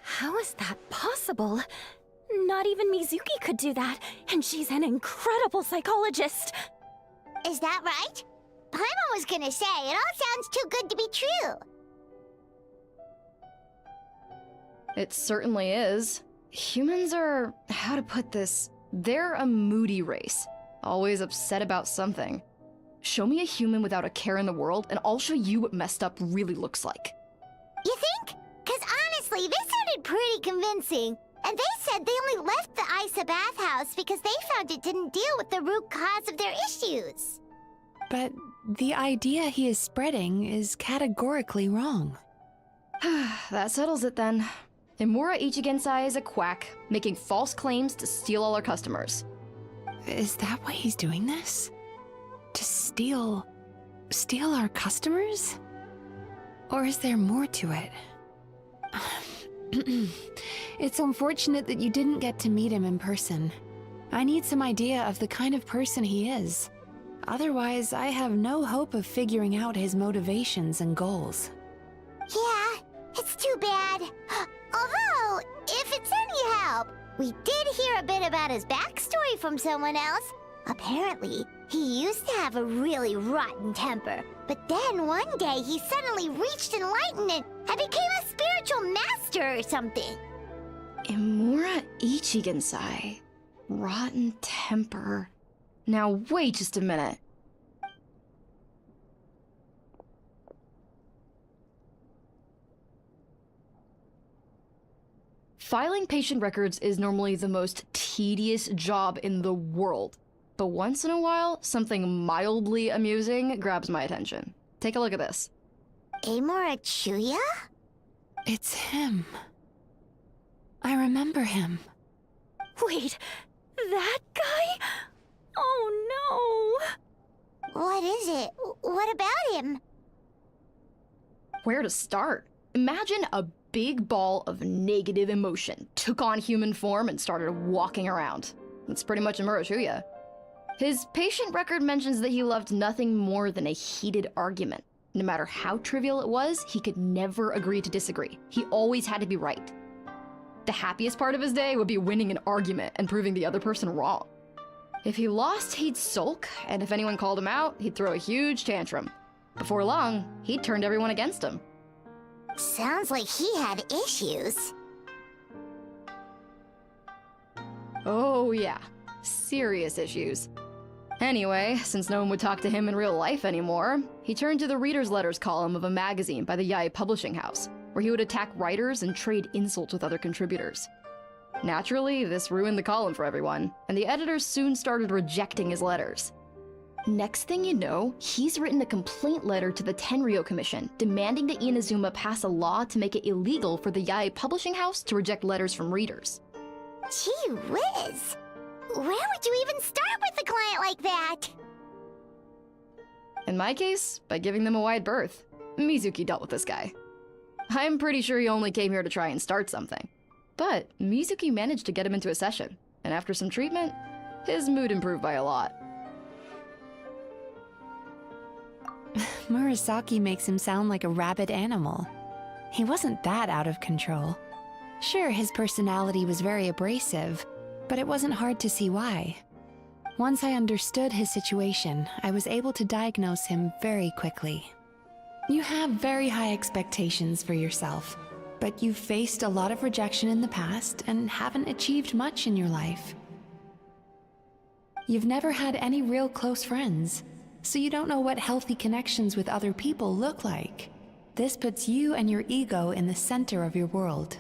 How is that possible? Not even Mizuki could do that, and she's an incredible psychologist. Is that right? Paimon was gonna say, it all sounds too good to be true. It certainly is. Humans are, how to put this, they're a moody race, always upset about something. Show me a human without a care in the world, and I'll show you what messed up really looks like. You think? Cause honestly, this sounded pretty convincing. And they said they only left the Isa bathhouse because they found it didn't deal with the root cause of their issues. But the idea he is spreading is categorically wrong. That settles it then. Emura Ichigensai is a quack, making false claims to steal all our customers. Is that why he's doing this? To steal our customers? Or is there more to it? It's unfortunate that you didn't get to meet him in person. I need some idea of the kind of person he is. Otherwise, I have no hope of figuring out his motivations and goals. Yeah, it's too bad. Although, if it's any help, we did hear a bit about his backstory from someone else. Apparently, he used to have a really rotten temper, but then one day he suddenly reached enlightenment and became a spiritual master or something. Emura Ichigensai. Rotten temper. Now wait just a minute. Filing patient records is normally the most tedious job in the world. But once in a while, something mildly amusing grabs my attention. Take a look at this. Emura Chuya? It's him. I remember him. Wait, that guy? Oh no! What is it? What about him? Where to start? Imagine a big ball of negative emotion took on human form and started walking around. That's pretty much Emura Chuya. His patient record mentions that he loved nothing more than a heated argument. No matter how trivial it was, he could never agree to disagree. He always had to be right. The happiest part of his day would be winning an argument and proving the other person wrong. If he lost, he'd sulk, and if anyone called him out, he'd throw a huge tantrum. Before long, he'd turned everyone against him. Sounds like he had issues. Oh yeah, serious issues. Anyway, since no one would talk to him in real life anymore, he turned to the reader's letters column of a magazine by the Yae publishing house, where he would attack writers and trade insults with other contributors. Naturally, this ruined the column for everyone, and the editors soon started rejecting his letters. Next thing you know, he's written a complaint letter to the Tenryo Commission, demanding that Inazuma pass a law to make it illegal for the Yae publishing house to reject letters from readers. Gee whiz! Where would you even start with a client like that? In my case, by giving them a wide berth. Mizuki dealt with this guy. I'm pretty sure he only came here to try and start something. But Mizuki managed to get him into a session, and after some treatment, his mood improved by a lot. Murasaki makes him sound like a rabid animal. He wasn't that out of control. Sure, his personality was very abrasive, but it wasn't hard to see why. Once I understood his situation, I was able to diagnose him very quickly. You have very high expectations for yourself, but you've faced a lot of rejection in the past and haven't achieved much in your life. You've never had any real close friends, so you don't know what healthy connections with other people look like. This puts you and your ego in the center of your world.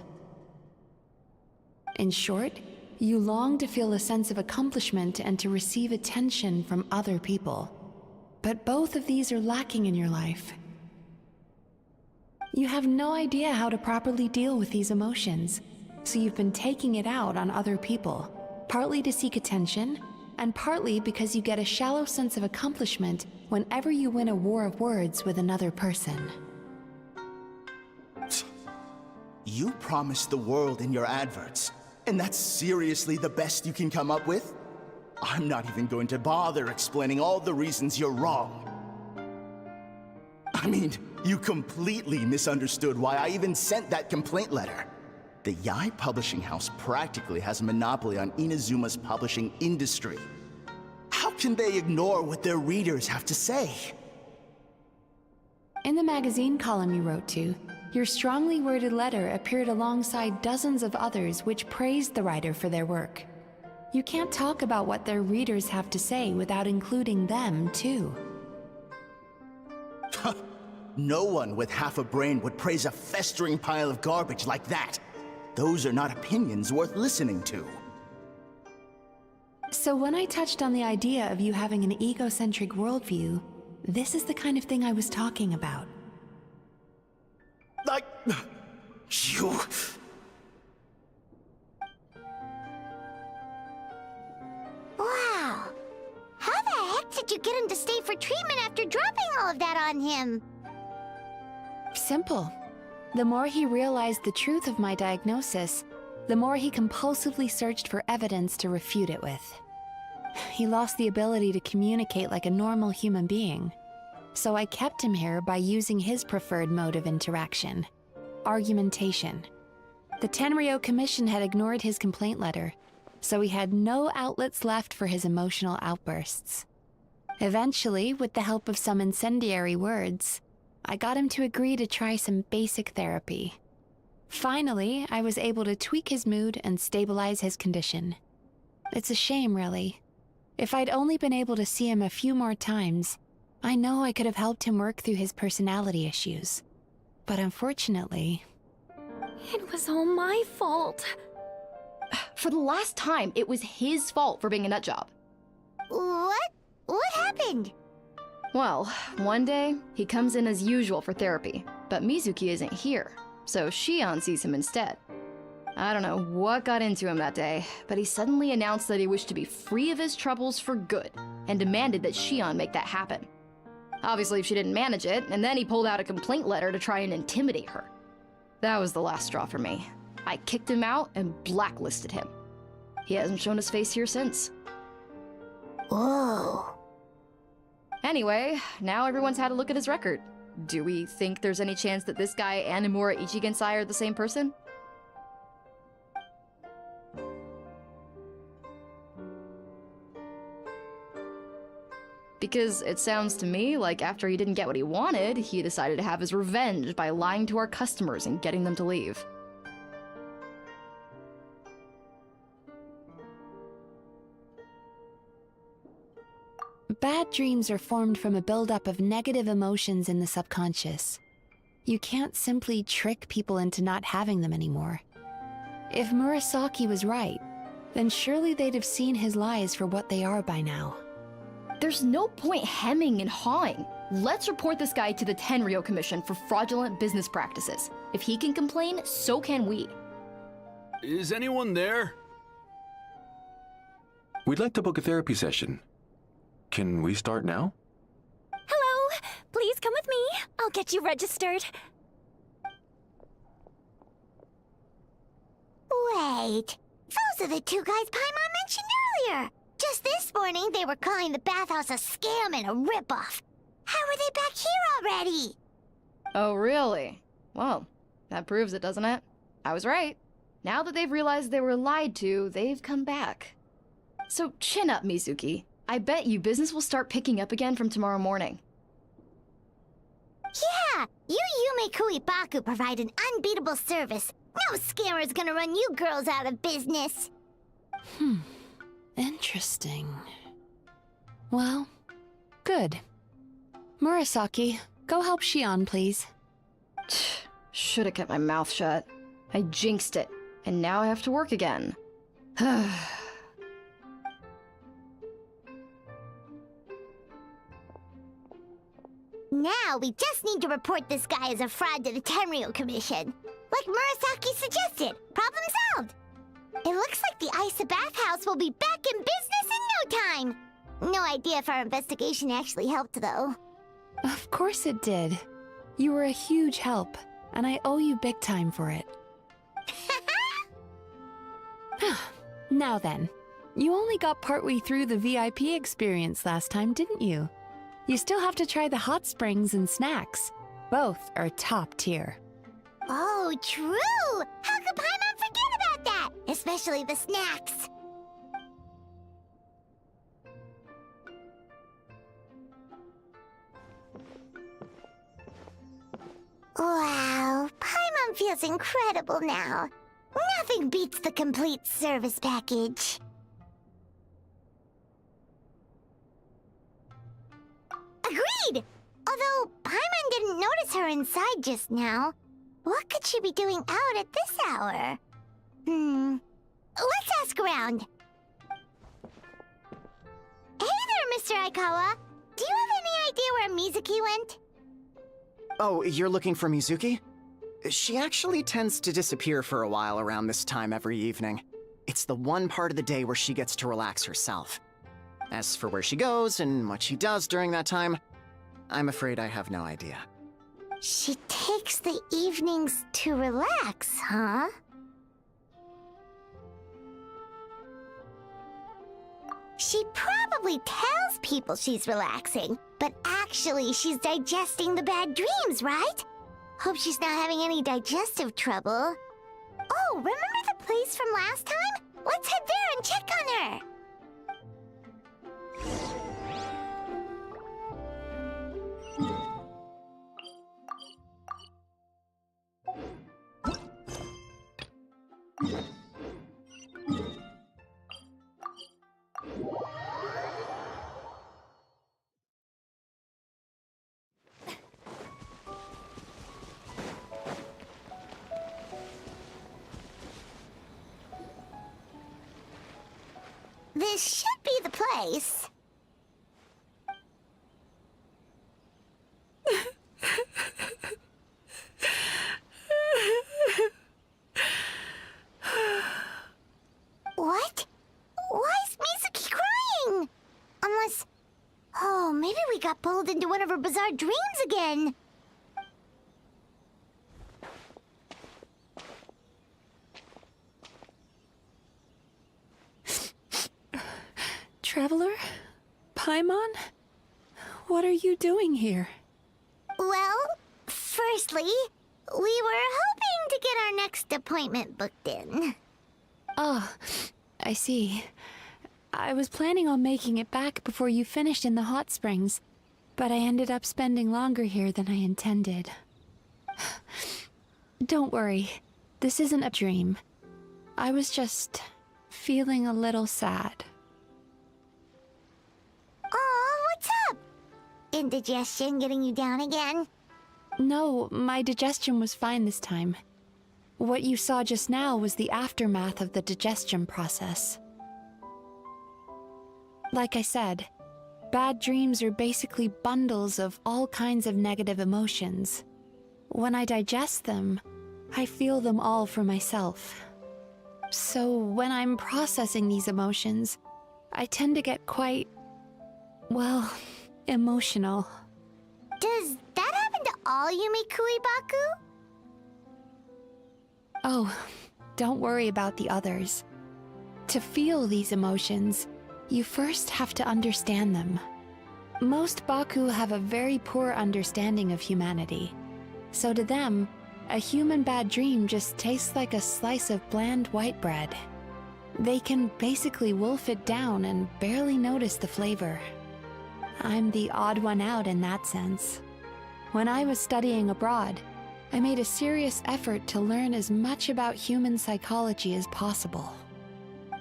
In short, you long to feel a sense of accomplishment and to receive attention from other people. But both of these are lacking in your life. You have no idea how to properly deal with these emotions, so you've been taking it out on other people, partly to seek attention, and partly because you get a shallow sense of accomplishment whenever you win a war of words with another person. You promised the world in your adverts, and that's seriously the best you can come up with? I'm not even going to bother explaining all the reasons you're wrong. I mean, you completely misunderstood why I even sent that complaint letter. The Yai publishing house practically has a monopoly on Inazuma's publishing industry. How can they ignore what their readers have to say? In the magazine column you wrote to, your strongly worded letter appeared alongside dozens of others which praised the writer for their work. You can't talk about what their readers have to say without including them, too. No one with half a brain would praise a festering pile of garbage like that. Those are not opinions worth listening to. So when I touched on the idea of you having an egocentric worldview, this is the kind of thing I was talking about. Like... you... Wow. How the heck did you get him to stay for treatment after dropping all of that on him? Simple. The more he realized the truth of my diagnosis, the more he compulsively searched for evidence to refute it with. He lost the ability to communicate like a normal human being. So I kept him here by using his preferred mode of interaction: argumentation. The Tenryo Commission had ignored his complaint letter, so he had no outlets left for his emotional outbursts. Eventually, with the help of some incendiary words, I got him to agree to try some basic therapy. Finally, I was able to tweak his mood and stabilize his condition. It's a shame, really. If I'd only been able to see him a few more times, I know I could have helped him work through his personality issues. But unfortunately... It was all my fault. For the last time, it was his fault for being a nutjob. What? What happened? Well, one day, he comes in as usual for therapy, but Mizuki isn't here, so Shion sees him instead. I don't know what got into him that day, but he suddenly announced that he wished to be free of his troubles for good, and demanded that Shion make that happen. Obviously, she didn't manage it, and then he pulled out a complaint letter to try and intimidate her. That was the last straw for me. I kicked him out and blacklisted him. He hasn't shown his face here since. Whoa. Anyway, now everyone's had a look at his record. Do we think there's any chance that this guy and Nomura Ichigensai are the same person? Because it sounds to me like after he didn't get what he wanted, he decided to have his revenge by lying to our customers and getting them to leave. Bad dreams are formed from a buildup of negative emotions in the subconscious. You can't simply trick people into not having them anymore. If Murasaki was right, then surely they'd have seen his lies for what they are by now. There's no point hemming and hawing. Let's report this guy to the Tenryo Commission for fraudulent business practices. If he can complain, so can we. Is anyone there? We'd like to book a therapy session. Can we start now? Hello! Please come with me. I'll get you registered. Wait. Those are the two guys Paimon mentioned earlier. Just this morning, they were calling the bathhouse a scam and a ripoff. How are they back here already? Oh, really? Well, That proves it, doesn't it? I was right. Now that they've realized they were lied to, they've come back. So chin up, Mizuki. I bet you business will start picking up again from tomorrow morning. Yeah! You Yume Kuibaku provide an unbeatable service. No scammer's gonna run you girls out of business. Interesting. Well, good. Murasaki, go help Shion, please. Should've kept my mouth shut. I jinxed it, and now I have to work again. Now we just need to report this guy as a fraud to the Tenryo Commission. Like Murasaki suggested. Problem solved. It looks like the Isa bathhouse will be back in business in no time. No idea if our investigation actually helped, though. Of course it did. You were a huge help, and I owe you big time for it. Now then, you only got partway through the VIP experience last time, didn't you? You still have to try the hot springs and snacks. Both are top tier. Oh, true! How could Paimon forget about that? Especially the snacks. Wow, Paimon feels incredible now. Nothing beats the complete service package. Agreed! Although Paimon didn't notice her inside just now. What could she be doing out at this hour? Let's ask around. Hey there, Mr. Aikawa. Do you have any idea where Mizuki went? Oh, you're looking for Mizuki? She actually tends to disappear for a while around this time every evening. It's the one part of the day where she gets to relax herself. As for where she goes and what she does during that time, I'm afraid I have no idea. She takes the evenings to relax, huh? She probably tells people she's relaxing, but actually she's digesting the bad dreams, right? Hope she's not having any digestive trouble. Oh, remember the place from last time? Let's head there and check on her. This should be the place. What? Why is Mizuki crying? Unless... Oh, maybe we got pulled into one of her bizarre dreams again. Traveler? Paimon? What are you doing here? Well, firstly, we were hoping to get our next appointment booked in. Oh, I see. I was planning on making it back before you finished in the hot springs, but I ended up spending longer here than I intended. Don't worry, this isn't a dream. I was just feeling a little sad. Oh, what's up? Indigestion getting you down again? No, my digestion was fine this time. What you saw just now was the aftermath of the digestion process. Like I said, bad dreams are basically bundles of all kinds of negative emotions. When I digest them, I feel them all for myself. So when I'm processing these emotions, I tend to get quite, well, emotional. Does that happen to all Yume Kuibaku? Oh, don't worry about the others. To feel these emotions, you first have to understand them. Most Baku have a very poor understanding of humanity, so to them, a human bad dream just tastes like a slice of bland white bread. They can basically wolf it down and barely notice the flavor. I'm the odd one out in that sense. When I was studying abroad, I made a serious effort to learn as much about human psychology as possible.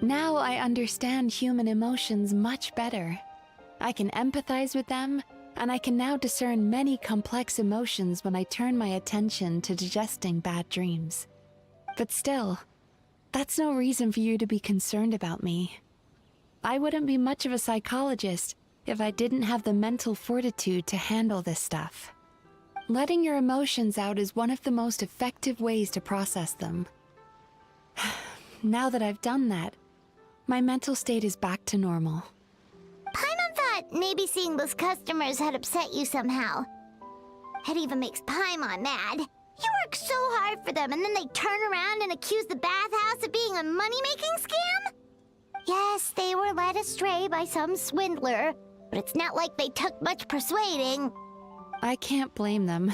Now I understand human emotions much better. I can empathize with them, and I can now discern many complex emotions when I turn my attention to digesting bad dreams. But still, that's no reason for you to be concerned about me. I wouldn't be much of a psychologist if I didn't have the mental fortitude to handle this stuff. Letting your emotions out is one of the most effective ways to process them. Now that I've done that, my mental state is back to normal. Paimon thought maybe seeing those customers had upset you somehow. It even makes Paimon mad. You work so hard for them and then they turn around and accuse the bathhouse of being a money-making scam? Yes, they were led astray by some swindler, but it's not like they took much persuading. I can't blame them.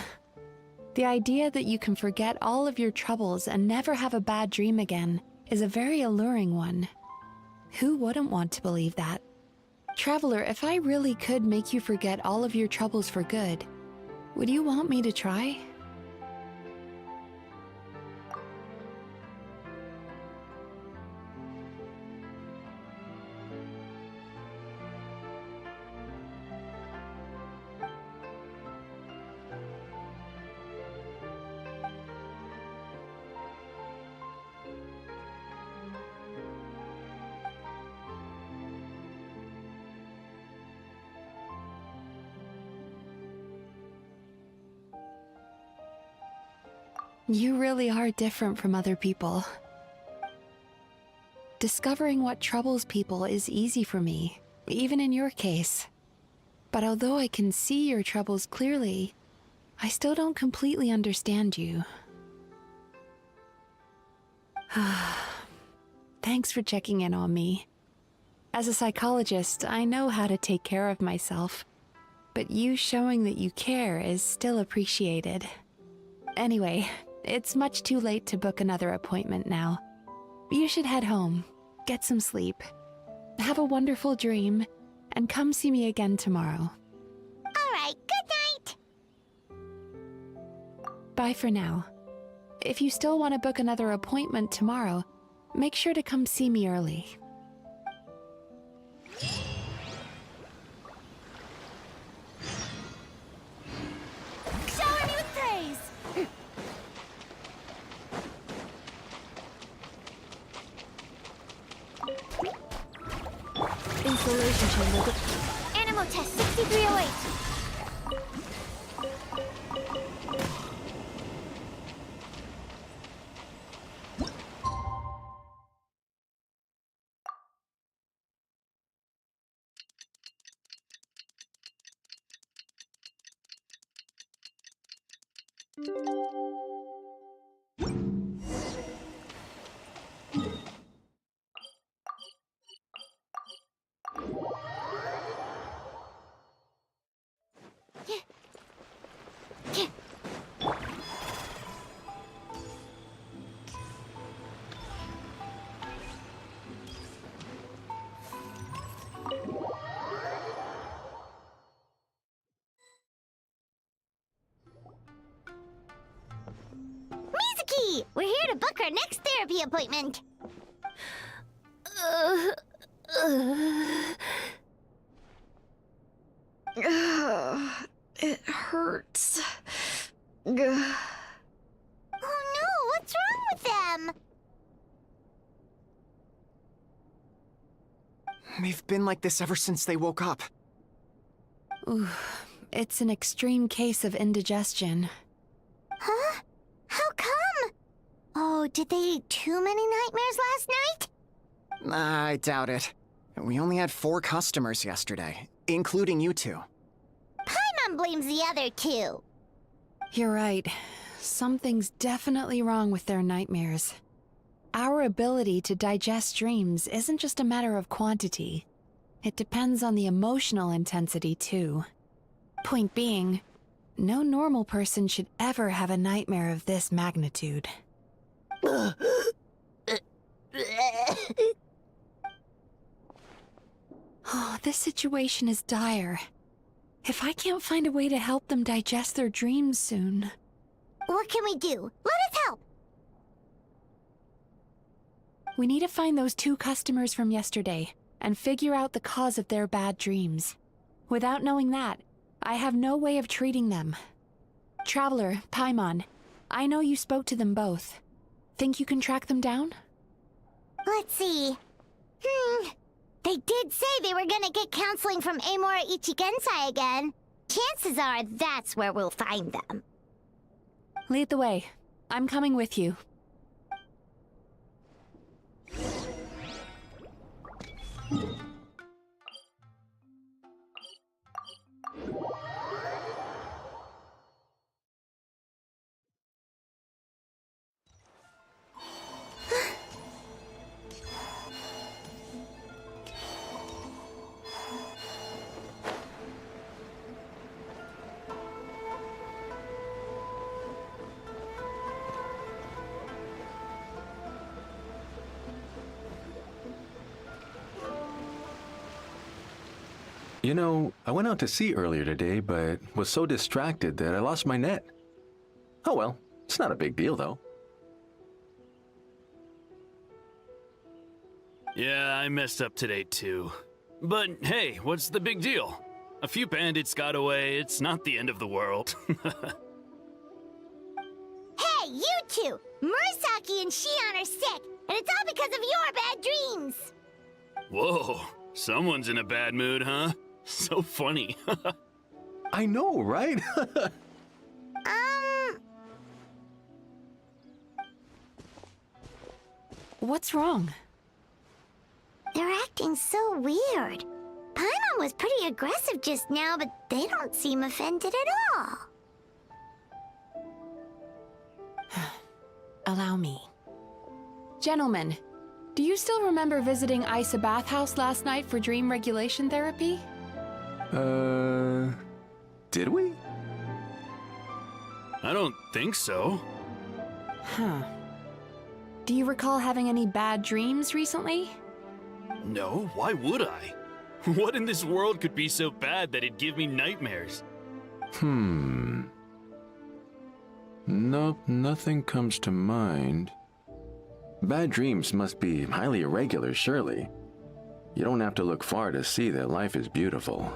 The idea that you can forget all of your troubles and never have a bad dream again is a very alluring one. Who wouldn't want to believe that? Traveler, if I really could make you forget all of your troubles for good, would you want me to try? You really are different from other people. Discovering what troubles people is easy for me, even in your case. But although I can see your troubles clearly, I still don't completely understand you. Thanks for checking in on me. As a psychologist, I know how to take care of myself, but you showing that you care is still appreciated. Anyway, it's much too late to book another appointment now. You should head home, get some sleep, have a wonderful dream, and come see me again tomorrow. All right, good night! Bye for now. If you still want to book another appointment tomorrow, make sure to come see me early. Shower me with praise! Installation chamber. Animal test 6308. Mizuki! We're here to book our next therapy appointment. It hurts. Oh no, what's wrong with them? They've been like this ever since they woke up. Ooh, it's an extreme case of indigestion. Huh? How come? Oh, did they eat too many nightmares last night? I doubt it. We only had 4 customers yesterday, including you two. Paimon blames the other 2. You're right. Something's definitely wrong with their nightmares. Our ability to digest dreams isn't just a matter of quantity. It depends on the emotional intensity, too. Point being, No normal person should ever have a nightmare of this magnitude. Oh, this situation is dire. If I can't find a way to help them digest their dreams soon... What can we do? Let us help! We need to find those 2 customers from yesterday and figure out the cause of their bad dreams. Without knowing that, I have no way of treating them. Traveler, Paimon, I know you spoke to them both. Think you can track them down? Let's see. They did say they were gonna get counseling from Amora Ichigensai again. Chances are that's where we'll find them. Lead the way. I'm coming with you. You know, I went out to sea earlier today, but was so distracted that I lost my net. Oh well, it's not a big deal though. Yeah, I messed up today too. But hey, what's the big deal? A few bandits got away, it's not the end of the world. Hey, you two! Murasaki and Shion are sick, and it's all because of your bad dreams! Whoa, someone's in a bad mood, huh? So funny. I know, right? What's wrong? They're acting so weird. Paimon was pretty aggressive just now, but they don't seem offended at all. Allow me. Gentlemen, do you still remember visiting Isa Bathhouse last night for dream regulation therapy? Did we? I don't think so. Huh. Do you recall having any bad dreams recently? No, why would I? What in this world could be so bad that it'd give me nightmares? Nope, nothing comes to mind. Bad dreams must be highly irregular, surely. You don't have to look far to see that life is beautiful.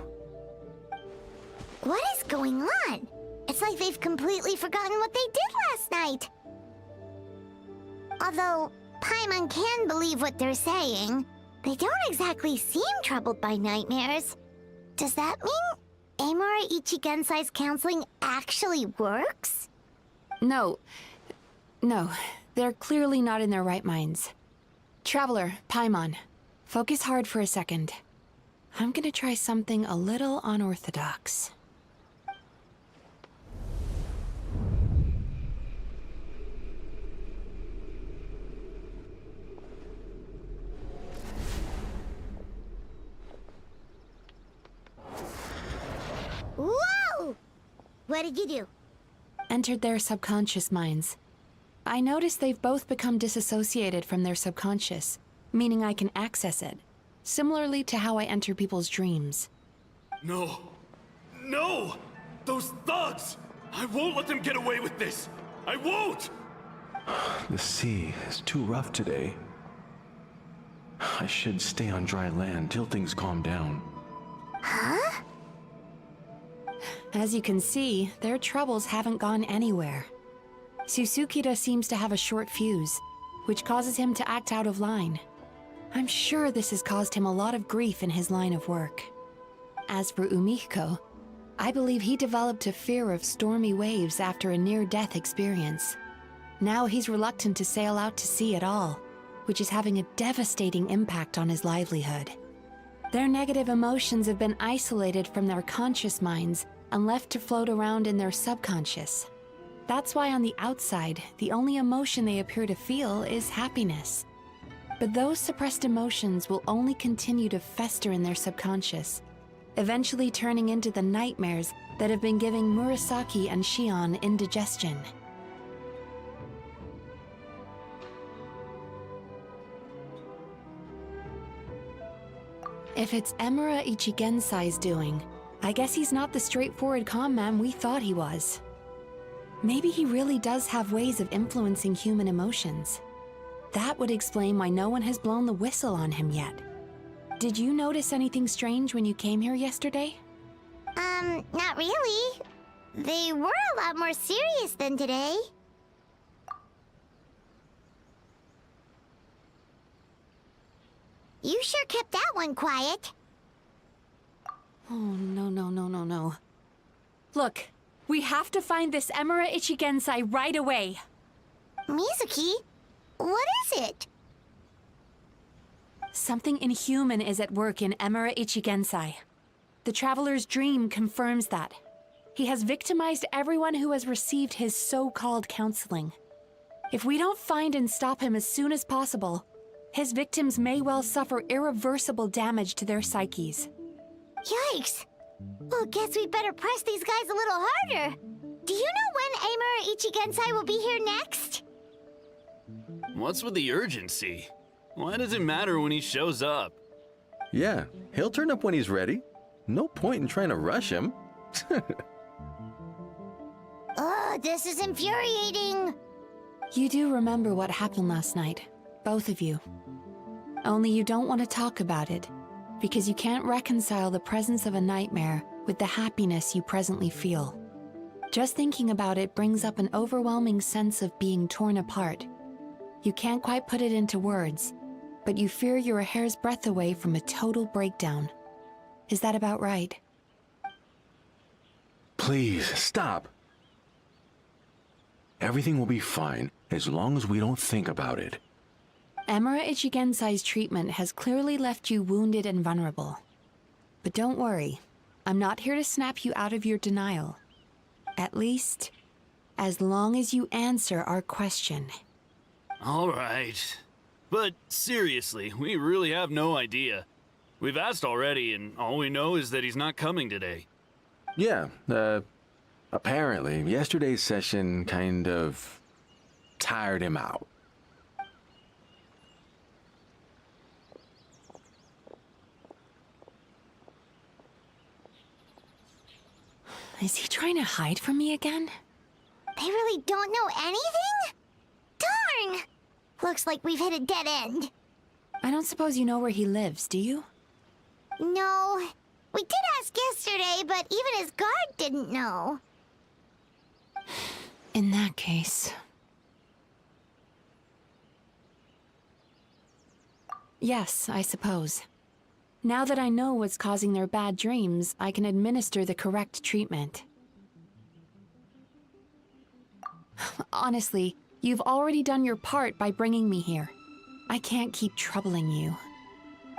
What is going on? It's like they've completely forgotten what they did last night. Although Paimon can believe what they're saying, they don't exactly seem troubled by nightmares. Does that mean Amora Ichigensai's counseling actually works? No. They're clearly not in their right minds. Traveler, Paimon, focus hard for a second. I'm gonna try something a little unorthodox. Whoa! What did you do? Entered their subconscious minds. I noticed they've both become disassociated from their subconscious, meaning I can access it, similarly to how I enter people's dreams. No! No! Those thugs! I won't let them get away with this! I won't! The sea is too rough today. I should stay on dry land till things calm down. Huh? As you can see, their troubles haven't gone anywhere. Susukida seems to have a short fuse, which causes him to act out of line. I'm sure this has caused him a lot of grief in his line of work. As for Umihiko, I believe he developed a fear of stormy waves after a near-death experience. Now he's reluctant to sail out to sea at all, which is having a devastating impact on his livelihood. Their negative emotions have been isolated from their conscious minds and left to float around in their subconscious. That's why on the outside, the only emotion they appear to feel is happiness. But those suppressed emotions will only continue to fester in their subconscious, eventually turning into the nightmares that have been giving Murasaki and Shion indigestion. If it's Emura Ichigensai's doing, I guess he's not the straightforward con man we thought he was. Maybe he really does have ways of influencing human emotions. That would explain why no one has blown the whistle on him yet. Did you notice anything strange when you came here yesterday? Not really. They were a lot more serious than today. You sure kept that one quiet. Oh, no. Look, we have to find this Emura Ichigensai right away. Mizuki, what is it? Something inhuman is at work in Emura Ichigensai. The Traveler's dream confirms that. He has victimized everyone who has received his so-called counseling. If we don't find and stop him as soon as possible, his victims may well suffer irreversible damage to their psyches. Yikes! Well, guess we better press these guys a little harder. Do you know when Emura Ichigensai will be here next? What's with the urgency? Why does it matter when he shows up? Yeah, he'll turn up when he's ready. No point in trying to rush him. Ugh, this is infuriating. You do remember what happened last night, both of you. Only you don't want to talk about it, because you can't reconcile the presence of a nightmare with the happiness you presently feel. Just thinking about it brings up an overwhelming sense of being torn apart. You can't quite put it into words, but you fear you're a hair's breadth away from a total breakdown. Is that about right? Please, stop. Everything will be fine as long as we don't think about it. Emura Ichigensai's treatment has clearly left you wounded and vulnerable. But don't worry, I'm not here to snap you out of your denial. At least, as long as you answer our question. All right. But seriously, we really have no idea. We've asked already, and all we know is that he's not coming today. Yeah, apparently, yesterday's session kind of tired him out. Is he trying to hide from me again? They really don't know anything? Darn! Looks like we've hit a dead end. I don't suppose you know where he lives, do you? No. We did ask yesterday, but even his guard didn't know. In that case... Yes, I suppose. Now that I know what's causing their bad dreams, I can administer the correct treatment. Honestly, you've already done your part by bringing me here. I can't keep troubling you.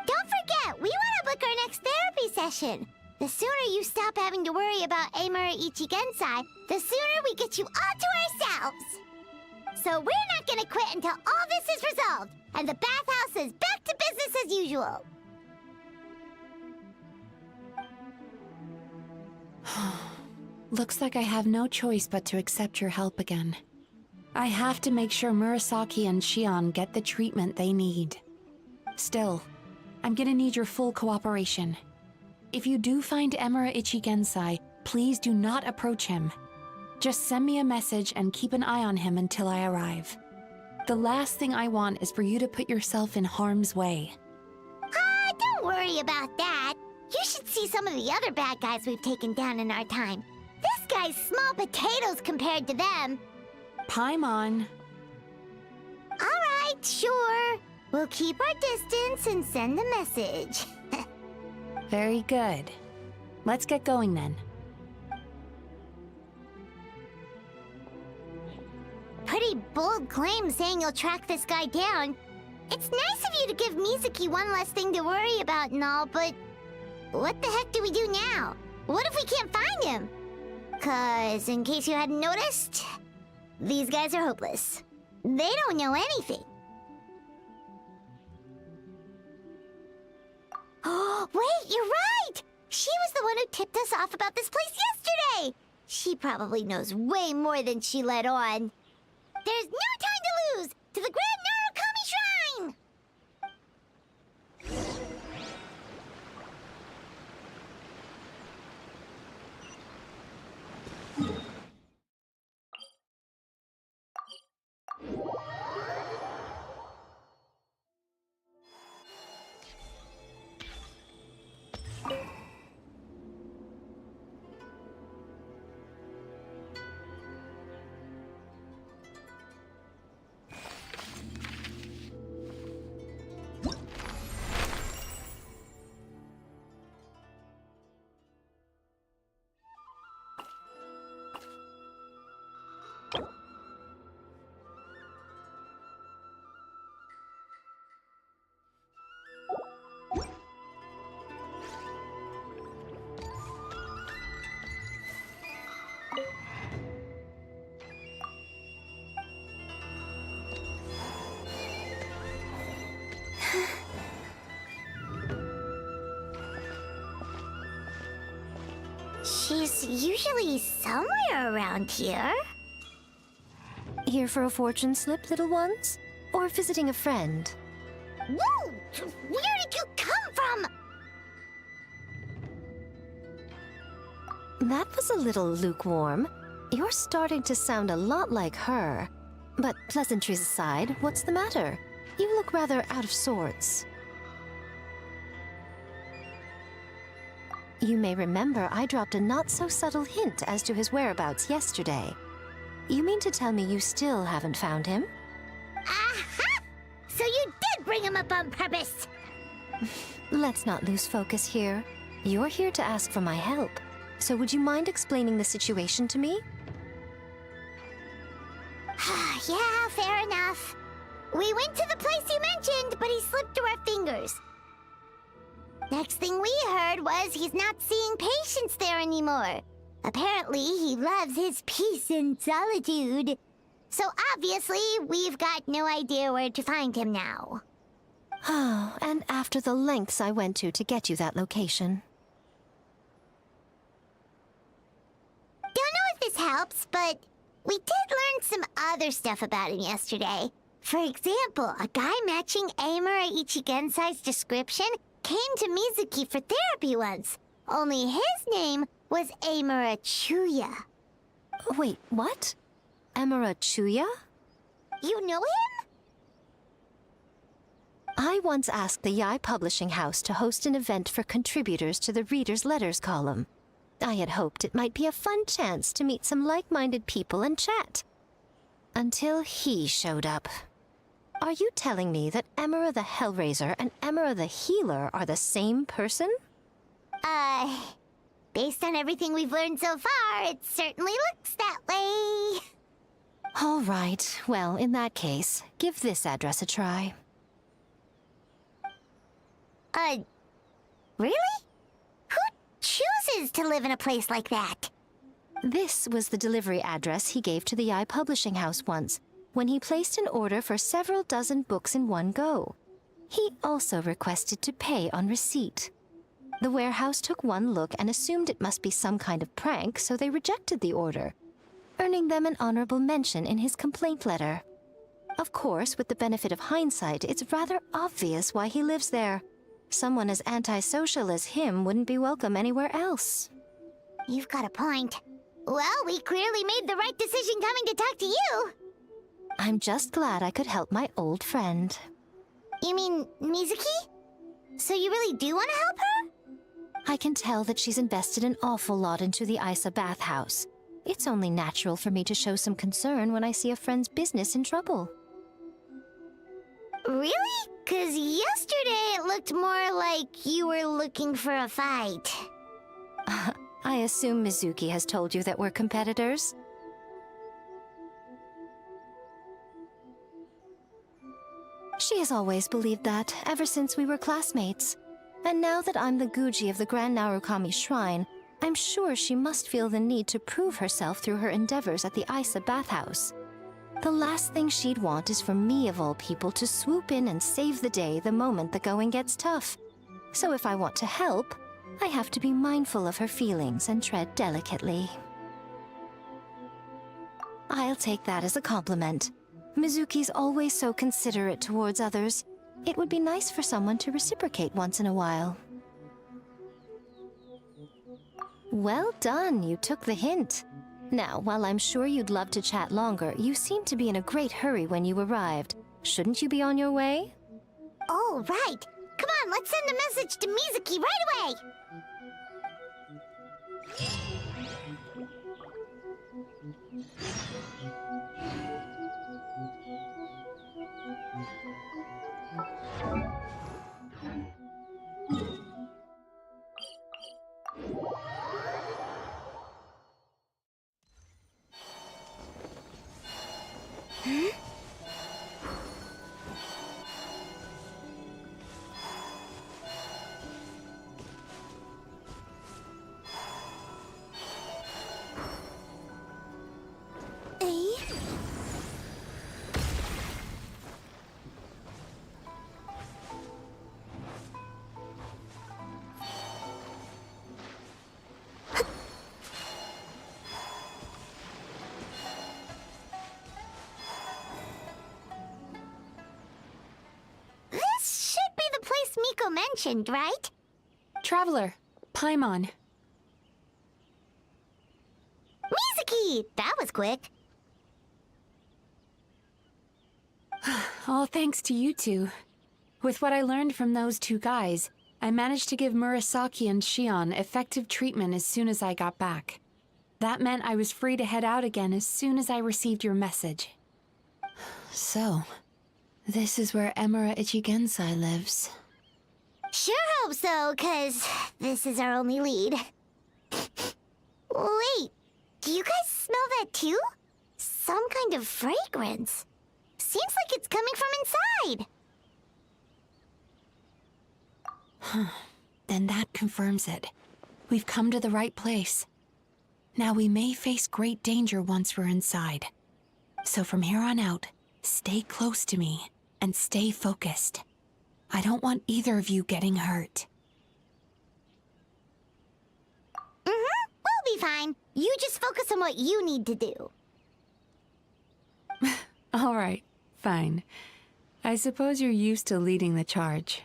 Don't forget, we want to book our next therapy session. The sooner you stop having to worry about Emura Ichigensai, the sooner we get you all to ourselves. So we're not gonna quit until all this is resolved, and the bathhouse is back to business as usual. Looks like I have no choice but to accept your help again. I have to make sure Murasaki and Shion get the treatment they need. Still, I'm gonna need your full cooperation. If you do find Emura Ichigensai, please do not approach him. Just send me a message and keep an eye on him until I arrive. The last thing I want is for you to put yourself in harm's way. Don't worry about that. You should see some of the other bad guys we've taken down in our time. This guy's small potatoes compared to them. Paimon. All right, sure. We'll keep our distance and send the message. Very good. Let's get going then. Pretty bold claim saying you'll track this guy down. It's nice of you to give Mizuki one less thing to worry about and all, but what the heck do we do now? What if we can't find him? 'Cause in case you hadn't noticed, these guys are hopeless. They don't know anything. Oh, wait, you're right! She was the one who tipped us off about this place yesterday. She probably knows way more than she let on. There's no time to lose! To the Grand Narukami Shrine! She's usually somewhere around here. Here for a fortune slip, little ones? Or visiting a friend? Whoa! Where did you come from? That was a little lukewarm. You're starting to sound a lot like her. But pleasantries aside, what's the matter? You look rather out of sorts. You may remember I dropped a not-so-subtle hint as to his whereabouts yesterday. You mean to tell me you still haven't found him? Aha! So you did bring him up on purpose! Let's not lose focus here. You're here to ask for my help. So would you mind explaining the situation to me? Yeah, fair enough. We went to the place you mentioned, but he slipped through our fingers. Next thing we heard was he's not seeing patients there anymore. Apparently, he loves his peace and solitude. So obviously, we've got no idea where to find him now. Oh, and after the lengths I went to get you that location. Don't know if this helps, but we did learn some other stuff about him yesterday. For example, a guy matching Amura Ichigensai's description came to Mizuki for therapy once. Only his name was Amura Chuya. Wait, what? Amura Chuya? You know him? I once asked the Yai Publishing House to host an event for contributors to the Reader's Letters column. I had hoped it might be a fun chance to meet some like-minded people and chat. Until he showed up. Are you telling me that Amura the Hellraiser and Amura the Healer are the same person? Based on everything we've learned so far, it certainly looks that way. All right, well, in that case, give this address a try. Really? Who chooses to live in a place like that? This was the delivery address he gave to the Yai Publishing House once, when he placed an order for several dozen books in one go. He also requested to pay on receipt. The warehouse took one look and assumed it must be some kind of prank, so they rejected the order, earning them an honorable mention in his complaint letter. Of course, with the benefit of hindsight, it's rather obvious why he lives there. Someone as antisocial as him wouldn't be welcome anywhere else. You've got a point. Well, we clearly made the right decision coming to talk to you. I'm just glad I could help my old friend. You mean Mizuki? So you really do want to help her? I can tell that she's invested an awful lot into the Isa bathhouse. It's only natural for me to show some concern when I see a friend's business in trouble. Really? 'Cause yesterday it looked more like you were looking for a fight. I assume Mizuki has told you that we're competitors? She has always believed that, ever since we were classmates. And now that I'm the Guji of the Grand Narukami Shrine, I'm sure she must feel the need to prove herself through her endeavors at the Isa bathhouse. The last thing she'd want is for me, of all people, to swoop in and save the day the moment the going gets tough. So if I want to help, I have to be mindful of her feelings and tread delicately. I'll take that as a compliment. Mizuki's always so considerate towards others. It would be nice for someone to reciprocate once in a while. Well done, you took the hint. Now, while I'm sure you'd love to chat longer, you seemed to be in a great hurry when you arrived. Shouldn't you be on your way? Oh, right. Come on, let's send a message to Mizuki right away. Miko mentioned, right? Traveler, Paimon. Mizuki! That was quick. All thanks to you two. With what I learned from those two guys, I managed to give Murasaki and Shion effective treatment as soon as I got back. That meant I was free to head out again as soon as I received your message. So, this is where Emura Ichigensai lives. Sure hope so, 'cause this is our only lead. Wait, do you guys smell that too? Some kind of fragrance. Seems like it's coming from inside. Then that confirms it. We've come to the right place. Now we may face great danger once we're inside. So from here on out, stay close to me and stay focused. I don't want either of you getting hurt. We'll be fine. You just focus on what you need to do. All right, fine. I suppose you're used to leading the charge.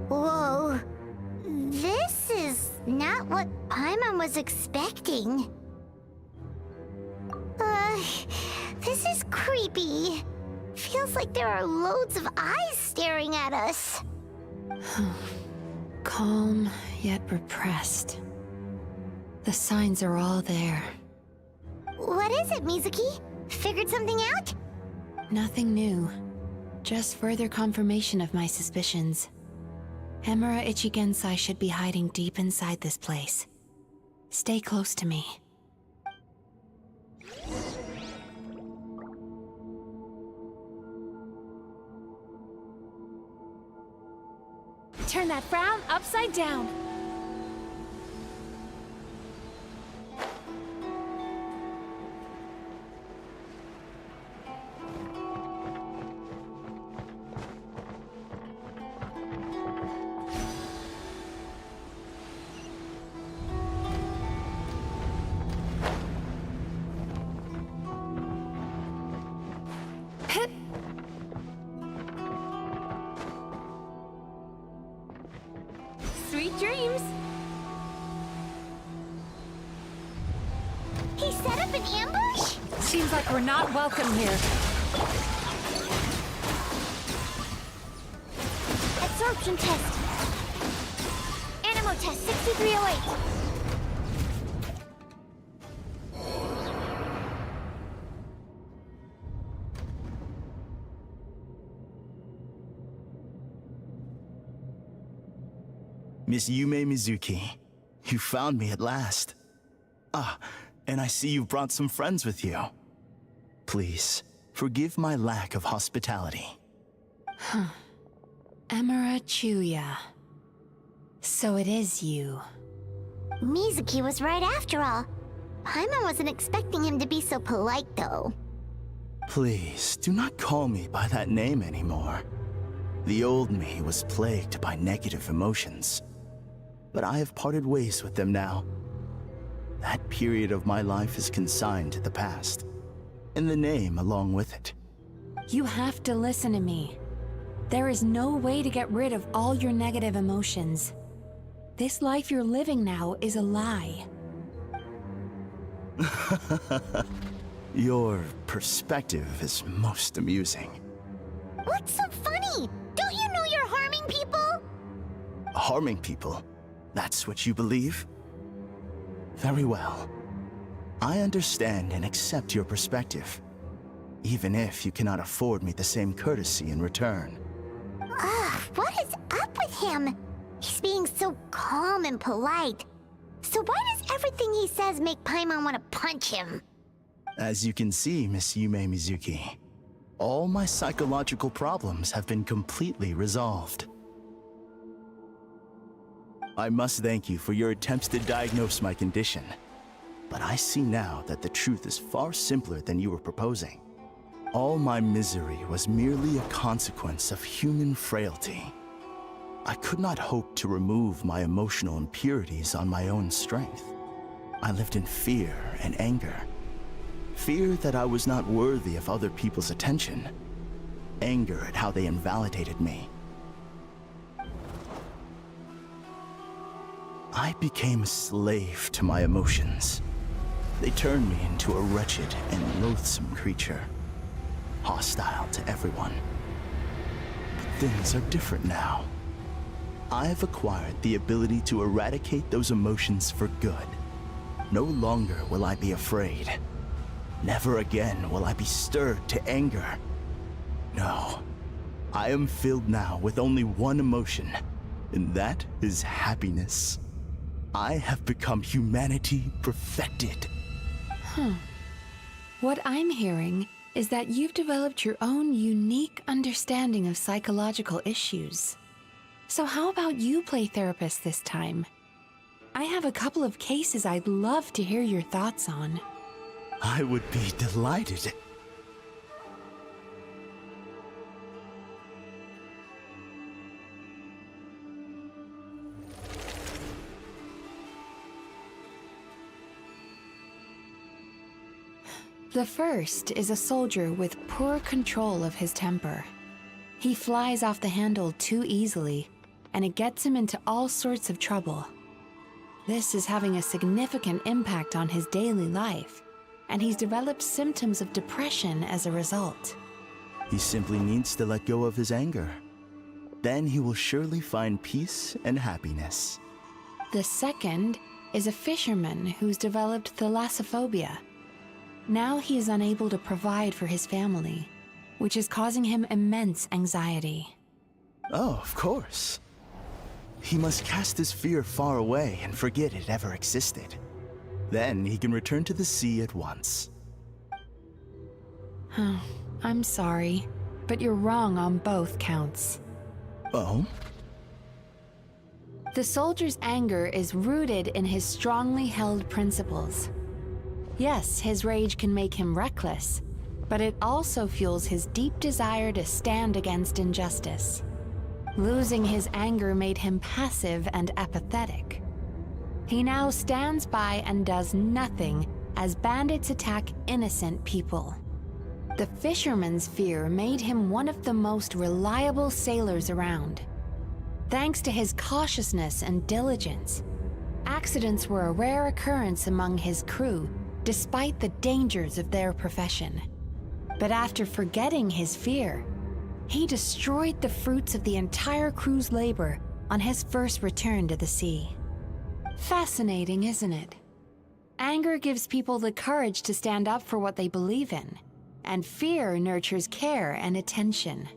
Whoa. This is not what Paimon was expecting. This is creepy. Feels like there are loads of eyes staring at us. Calm, yet repressed. The signs are all there. What is it, Mizuki? Figured something out? Nothing new. Just further confirmation of my suspicions. Emura Ichigensai should be hiding deep inside this place. Stay close to me. Turn that frown upside down. Sweet dreams. He set up an ambush? Seems like we're not welcome here. perception test. Animo test 6308. Miss Yume Mizuki, you found me at last. Ah, and I see you've brought some friends with you. Please, forgive my lack of hospitality. Emira Chuya. So it is you. Mizuki was right after all. Paimon wasn't expecting him to be so polite, though. Please, do not call me by that name anymore. The old me was plagued by negative emotions, but I have parted ways with them now. That period of my life is consigned to the past, and the name along with it. You have to listen to me. There is no way to get rid of all your negative emotions. This life you're living now is a lie. Your perspective is most amusing. What's so funny? Don't you know you're harming people? Harming people? That's what you believe? Very well. I understand and accept your perspective, even if you cannot afford me the same courtesy in return. What is up with him? He's being so calm and polite. So why does everything he says make Paimon want to punch him? As you can see, Miss Yume Mizuki, all my psychological problems have been completely resolved. I must thank you for your attempts to diagnose my condition, but I see now that the truth is far simpler than you were proposing. All my misery was merely a consequence of human frailty. I could not hope to remove my emotional impurities on my own strength. I lived in fear and anger. Fear that I was not worthy of other people's attention. Anger at how they invalidated me. I became a slave to my emotions. They turned me into a wretched and loathsome creature, hostile to everyone. But things are different now. I have acquired the ability to eradicate those emotions for good. No longer will I be afraid. Never again will I be stirred to anger. No, I am filled now with only one emotion, and that is happiness. I have become humanity perfected. What I'm hearing is that you've developed your own unique understanding of psychological issues. So how about you play therapist this time? I have a couple of cases I'd love to hear your thoughts on. I would be delighted. The first is a soldier with poor control of his temper. He flies off the handle too easily, and it gets him into all sorts of trouble. This is having a significant impact on his daily life, and he's developed symptoms of depression as a result. He simply needs to let go of his anger. Then he will surely find peace and happiness. The second is a fisherman who's developed thalassophobia. Now he is unable to provide for his family, which is causing him immense anxiety. Oh, of course. He must cast his fear far away and forget it ever existed. Then he can return to the sea at once. I'm sorry, but you're wrong on both counts. Oh? The soldier's anger is rooted in his strongly held principles. Yes, his rage can make him reckless, but it also fuels his deep desire to stand against injustice. Losing his anger made him passive and apathetic. He now stands by and does nothing as bandits attack innocent people. The fisherman's fear made him one of the most reliable sailors around. Thanks to his cautiousness and diligence, accidents were a rare occurrence among his crew, despite the dangers of their profession. But after forgetting his fear, He destroyed the fruits of the entire crew's labor on his first return to the sea. Fascinating, isn't it? Anger gives people the courage to stand up for what they believe in, and fear nurtures care and attention.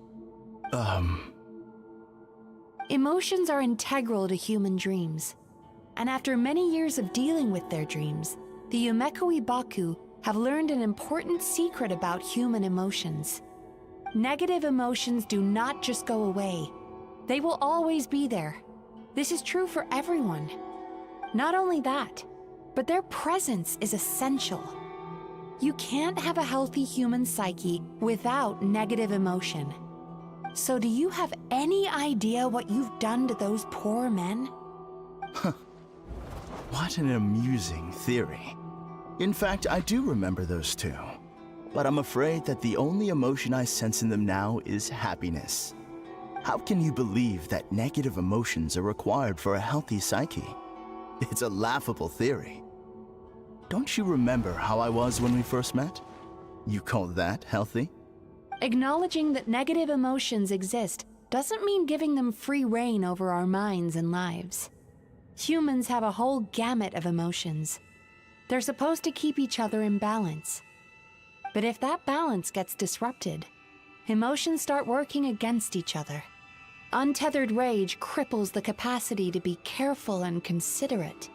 Emotions are integral to human dreams, and after many years of dealing with their dreams, the Yumekoi Baku have learned an important secret about human emotions. Negative emotions do not just go away. They will always be there. This is true for everyone. Not only that, but their presence is essential. You can't have a healthy human psyche without negative emotion. So do you have any idea what you've done to those poor men? What an amusing theory. In fact, I do remember those two. But I'm afraid that the only emotion I sense in them now is happiness. How can you believe that negative emotions are required for a healthy psyche? It's a laughable theory. Don't you remember how I was when we first met? You call that healthy? Acknowledging that negative emotions exist doesn't mean giving them free rein over our minds and lives. Humans have a whole gamut of emotions. They're supposed to keep each other in balance. But if that balance gets disrupted, emotions start working against each other. Untethered rage cripples the capacity to be careful and considerate.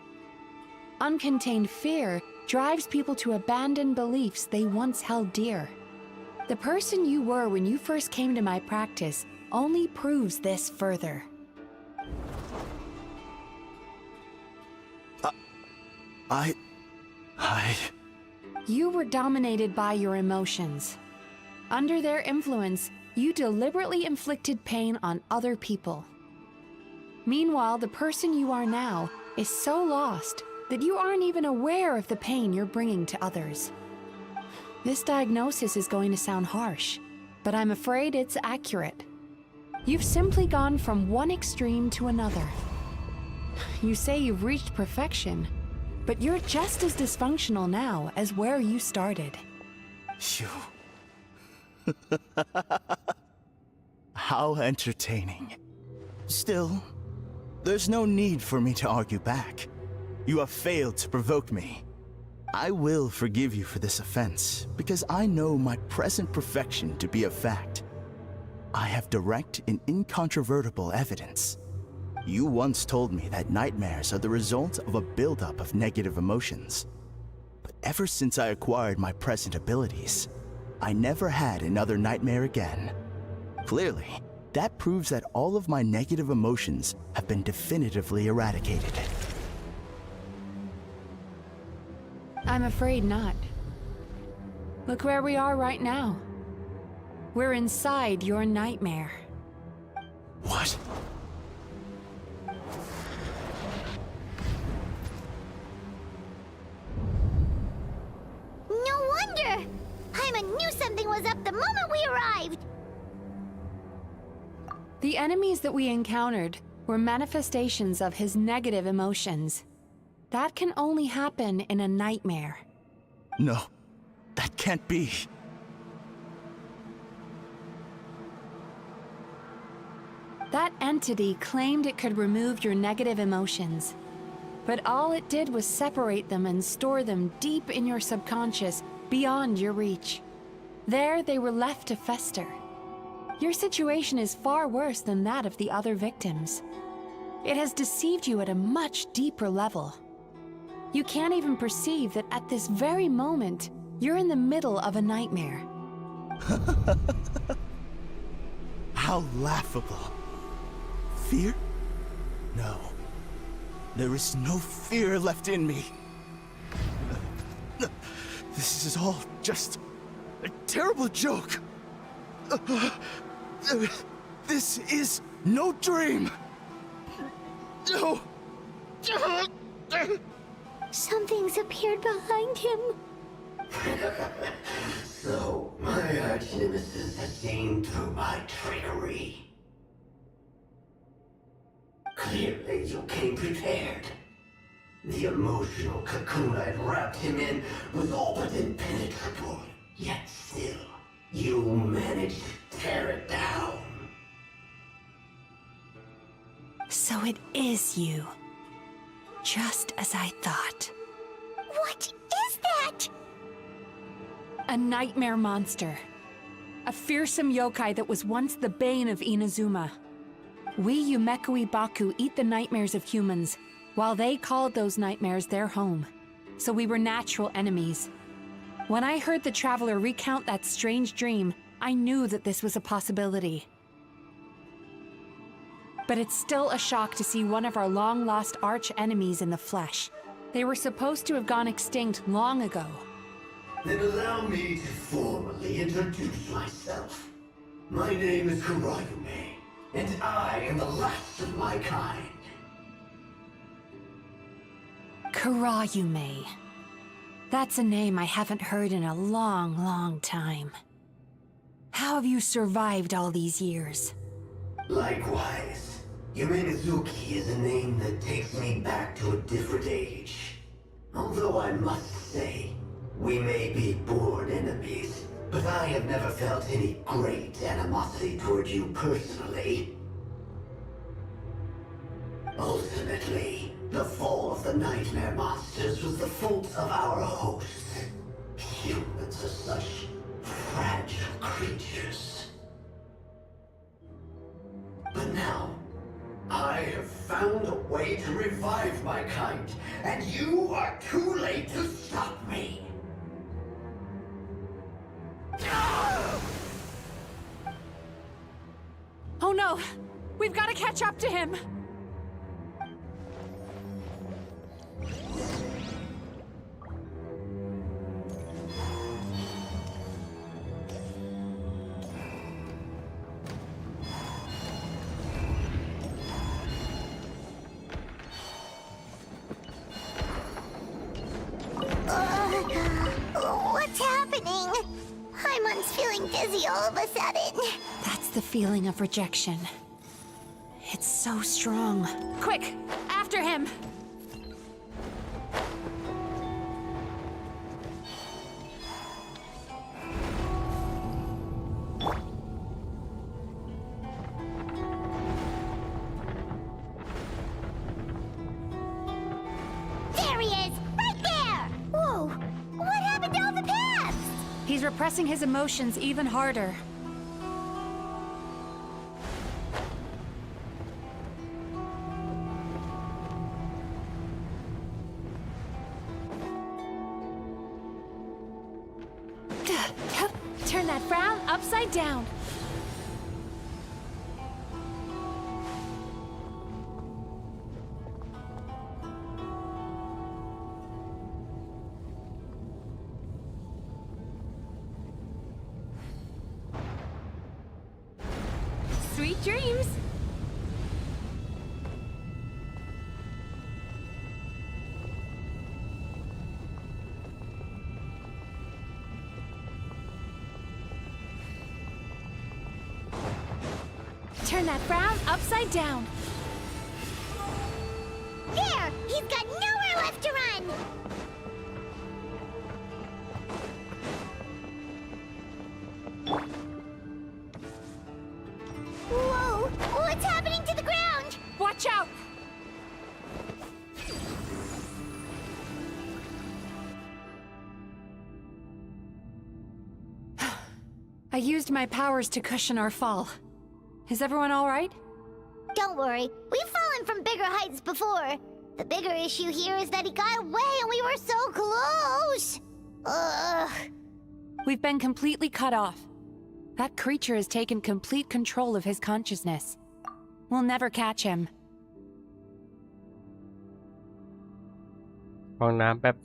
Uncontained fear drives people to abandon beliefs they once held dear. The person you were when you first came to my practice only proves this further. You were dominated by your emotions. Under their influence, you deliberately inflicted pain on other people. Meanwhile, the person you are now is so lost that you aren't even aware of the pain you're bringing to others. This diagnosis is going to sound harsh, but I'm afraid it's accurate. You've simply gone from one extreme to another. You say you've reached perfection, but you're just as dysfunctional now as where you started. How entertaining. Still, there's no need for me to argue back. You have failed to provoke me. I will forgive you for this offense, because I know my present perfection to be a fact. I have direct and incontrovertible evidence. You once told me that nightmares are the result of a buildup of negative emotions. But ever since I acquired my present abilities, I never had another nightmare again. Clearly, that proves that all of my negative emotions have been definitively eradicated. I'm afraid not. Look where we are right now. We're inside your nightmare. What? No wonder! Paimon knew something was up the moment we arrived! The enemies that we encountered were manifestations of his negative emotions. That can only happen in a nightmare. No, that can't be. That entity claimed it could remove your negative emotions. But all it did was separate them and store them deep in your subconscious, beyond your reach. There, they were left to fester. Your situation is far worse than that of the other victims. It has deceived you at a much deeper level. You can't even perceive that at this very moment, you're in the middle of a nightmare. How laughable. Fear? No. There is no fear left in me. This is all just a terrible joke. This is no dream. No. Something's appeared behind him. So, my arch-nemesis has seen through my trickery. Clearly, you came prepared. The emotional cocoon I'd wrapped him in was all but impenetrable. Yet still, you managed to tear it down. it is you. Just as I thought. What is that? A nightmare monster. A fearsome yokai that was once the bane of Inazuma. We Yumekui Baku eat the nightmares of humans, while they called those nightmares their home. So we were natural enemies. When I heard the traveler recount that strange dream, I knew that this was a possibility. But it's still a shock to see one of our long-lost arch-enemies in the flesh. They were supposed to have gone extinct long ago. Then allow me to formally introduce myself. My name is Kurayume, and I am the last of my kind. Kurayume. That's a name I haven't heard in a long, long time. How have you survived all these years? Likewise. Mizuki is a name that takes me back to a different age. Although I must say, we may be born enemies, but I have never felt any great animosity toward you personally. Ultimately, the fall of the nightmare monsters was the fault of our hosts. Humans are such fragile creatures. But now, I have found a way to revive my kind, and you are too late to stop me. Oh no! We've got to catch up to him! What's happening? Haimon's feeling dizzy all of a sudden. That's the feeling of rejection. It's so strong. Quick! After him! There he is! Right there! Whoa! What happened to all the paths? He's repressing his emotions even harder. Turn that frown upside down. Sweet dreams! Turn that frown upside down. There! He's got nowhere left to run! Whoa! What's happening to the ground? Watch out! I used my powers to cushion our fall. Is everyone all right? Don't worry, we've fallen from bigger heights before. The bigger issue here is that he got away and we were so close! Ugh. We've been completely cut off. That creature has taken complete control of his consciousness. We'll never catch him. ห้องน้ำแป๊บ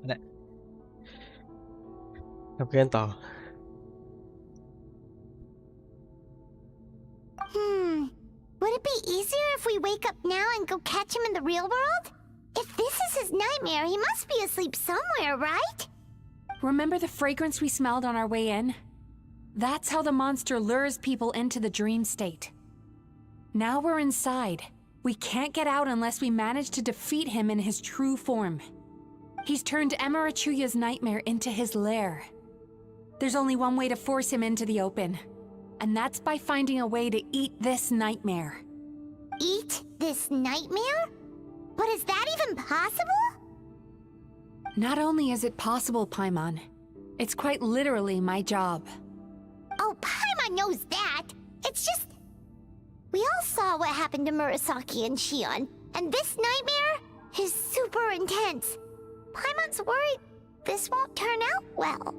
แหละทำเพื่อนต่อ Would it be easier if we wake up now and go catch him in the real world? If this is his nightmare, he must be asleep somewhere, right? Remember the fragrance we smelled on our way in? That's how the monster lures people into the dream state. Now we're inside. We can't get out unless we manage to defeat him in his true form. He's turned Emarachuya's nightmare into his lair. There's only one way to force him into the open, and that's by finding a way to eat this nightmare. Eat this nightmare? But is that even possible? Not only is it possible, Paimon, it's quite literally my job. Oh, Paimon knows that. It's just... We all saw what happened to Murasaki and Shion, and this nightmare is super intense. Paimon's worried this won't turn out well.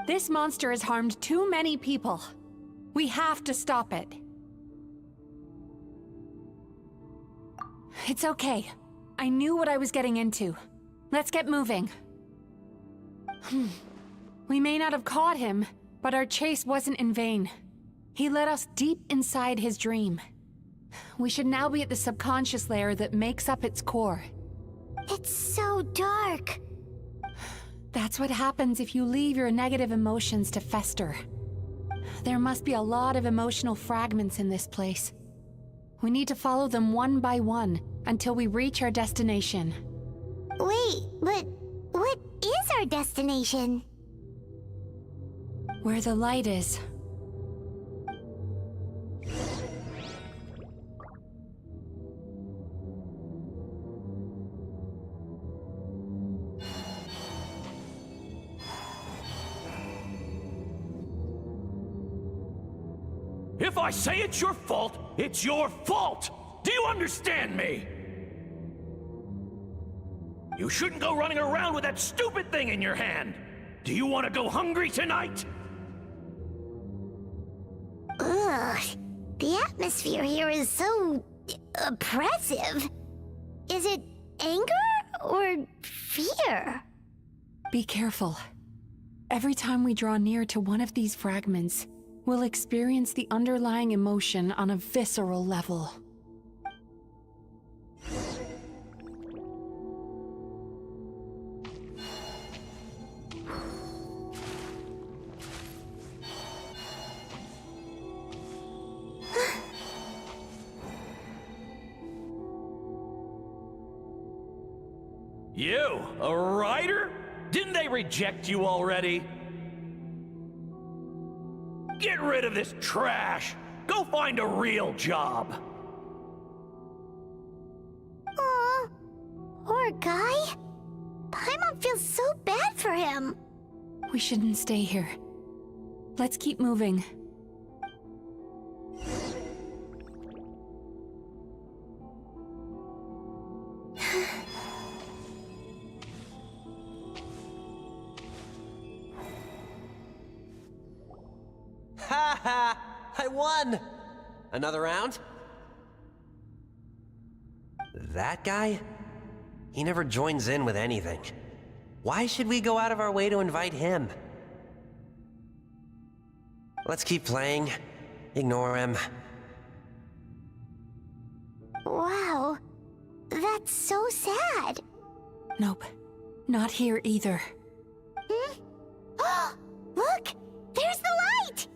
This monster has harmed too many people. We have to stop it. It's okay. I knew what I was getting into. Let's get moving. We may not have caught him, but our chase wasn't in vain. He led us deep inside his dream. We should now be at the subconscious layer that makes up its core. It's so dark. That's what happens if you leave your negative emotions to fester. There must be a lot of emotional fragments in this place. We need to follow them one by one until we reach our destination. Wait, but what is our destination? Where the light is. If I say it's your fault, it's your fault! Do you understand me? You shouldn't go running around with that stupid thing in your hand! Do you want to go hungry tonight? Ugh, the atmosphere here is so... oppressive. Is it anger or fear? Be careful. Every time we draw near to one of these fragments, we'll experience the underlying emotion on a visceral level. You, a writer? Didn't they reject you already? Get rid of this trash! Go find a real job! Aw, poor guy. Paimon feels so bad for him. We shouldn't stay here. Let's keep moving. Ha ha! I won! Another round? That guy? He never joins in with anything. Why should we go out of our way to invite him? Let's keep playing. Ignore him. Wow, that's so sad. Nope, not here either. Look, there's the light!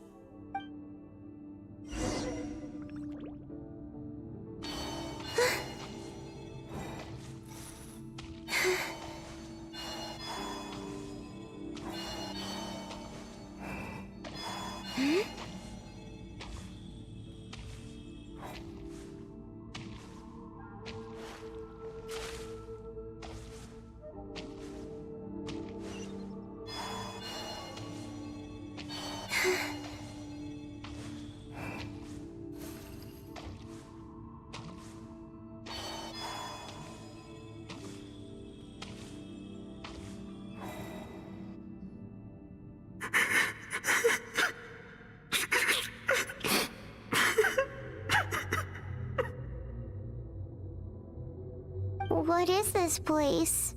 What is this place?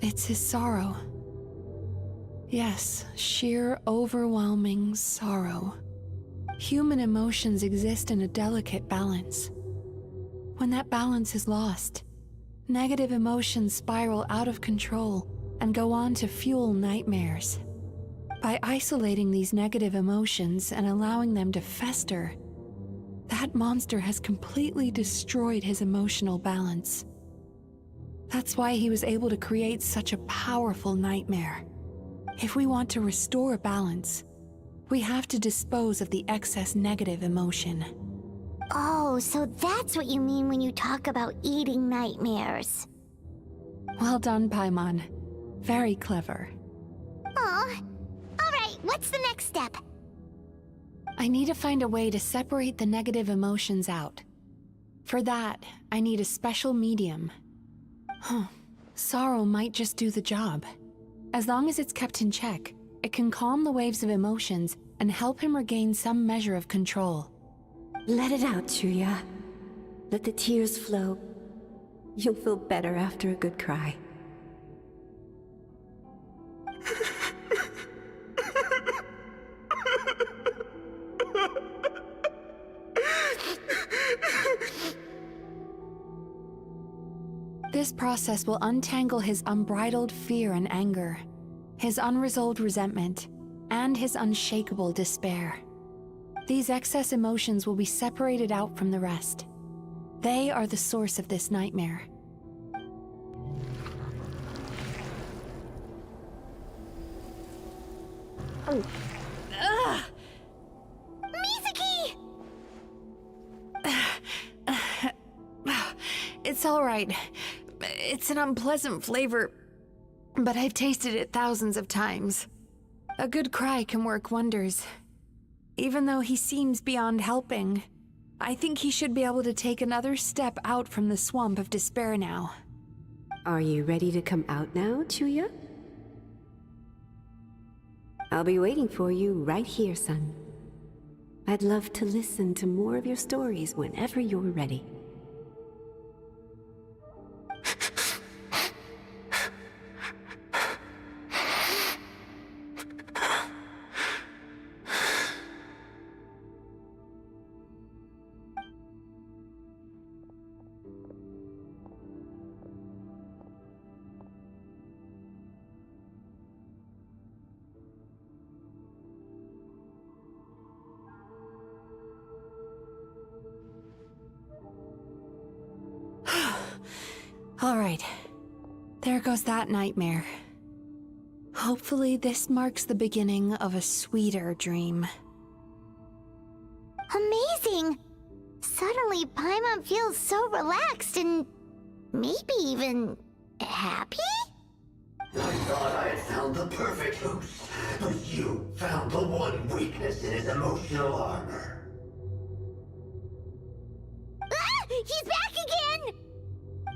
It's his sorrow. Yes, sheer overwhelming sorrow. Human emotions exist in a delicate balance. When that balance is lost, negative emotions spiral out of control and go on to fuel nightmares. By isolating these negative emotions and allowing them to fester, that monster has completely destroyed his emotional balance. That's why he was able to create such a powerful nightmare. If we want to restore balance, we have to dispose of the excess negative emotion. Oh, so that's what you mean when you talk about eating nightmares. Well done, Paimon. Very clever. Aw. Alright, what's the next step? I need to find a way to separate the negative emotions out. For that, I need a special medium. Sorrow might just do the job. As long as it's kept in check, it can calm the waves of emotions and help him regain some measure of control. Let it out, Chuya. Let the tears flow. You'll feel better after a good cry. This process will untangle his unbridled fear and anger, his unresolved resentment, and his unshakable despair. These excess emotions will be separated out from the rest. They are the source of this nightmare. Ugh! Mizuki! It's all right. It's an unpleasant flavor, but I've tasted it thousands of times. A good cry can work wonders. Even though he seems beyond helping, I think he should be able to take another step out from the swamp of despair now. Are you ready to come out now, Chuya? I'll be waiting for you right here, son. I'd love to listen to more of your stories whenever you're ready. All right. There goes that nightmare. Hopefully this marks the beginning of a sweeter dream. Amazing! Suddenly, Paimon feels so relaxed and maybe even happy? I thought I had found the perfect host, but you found the one weakness in his emotional armor. Ah! He's back again!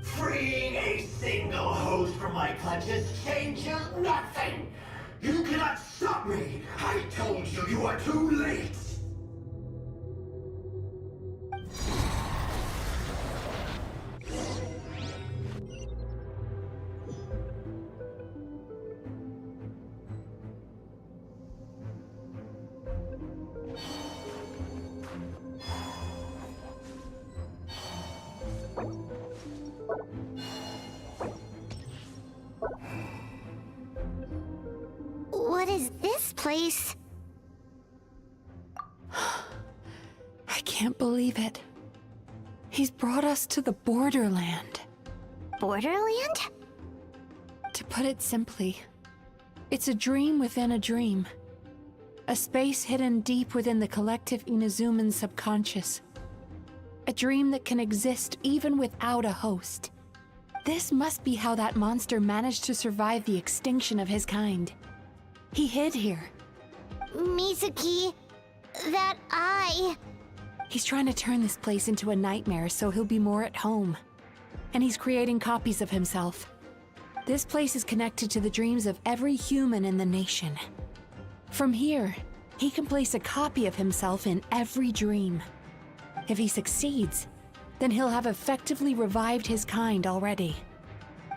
Freeing a single host from my clutches changes nothing! You cannot stop me! I told you, you are too late! What is this place? I can't believe it. He's brought us to the Borderland. Borderland? To put it simply, it's a dream within a dream. A space hidden deep within the collective Inazuman subconscious. A dream that can exist even without a host. This must be how that monster managed to survive the extinction of his kind. He hid here. Mizuki, that eye. He's trying to turn this place into a nightmare so he'll be more at home. And he's creating copies of himself. This place is connected to the dreams of every human in the nation. From here, he can place a copy of himself in every dream. If he succeeds, then he'll have effectively revived his kind already.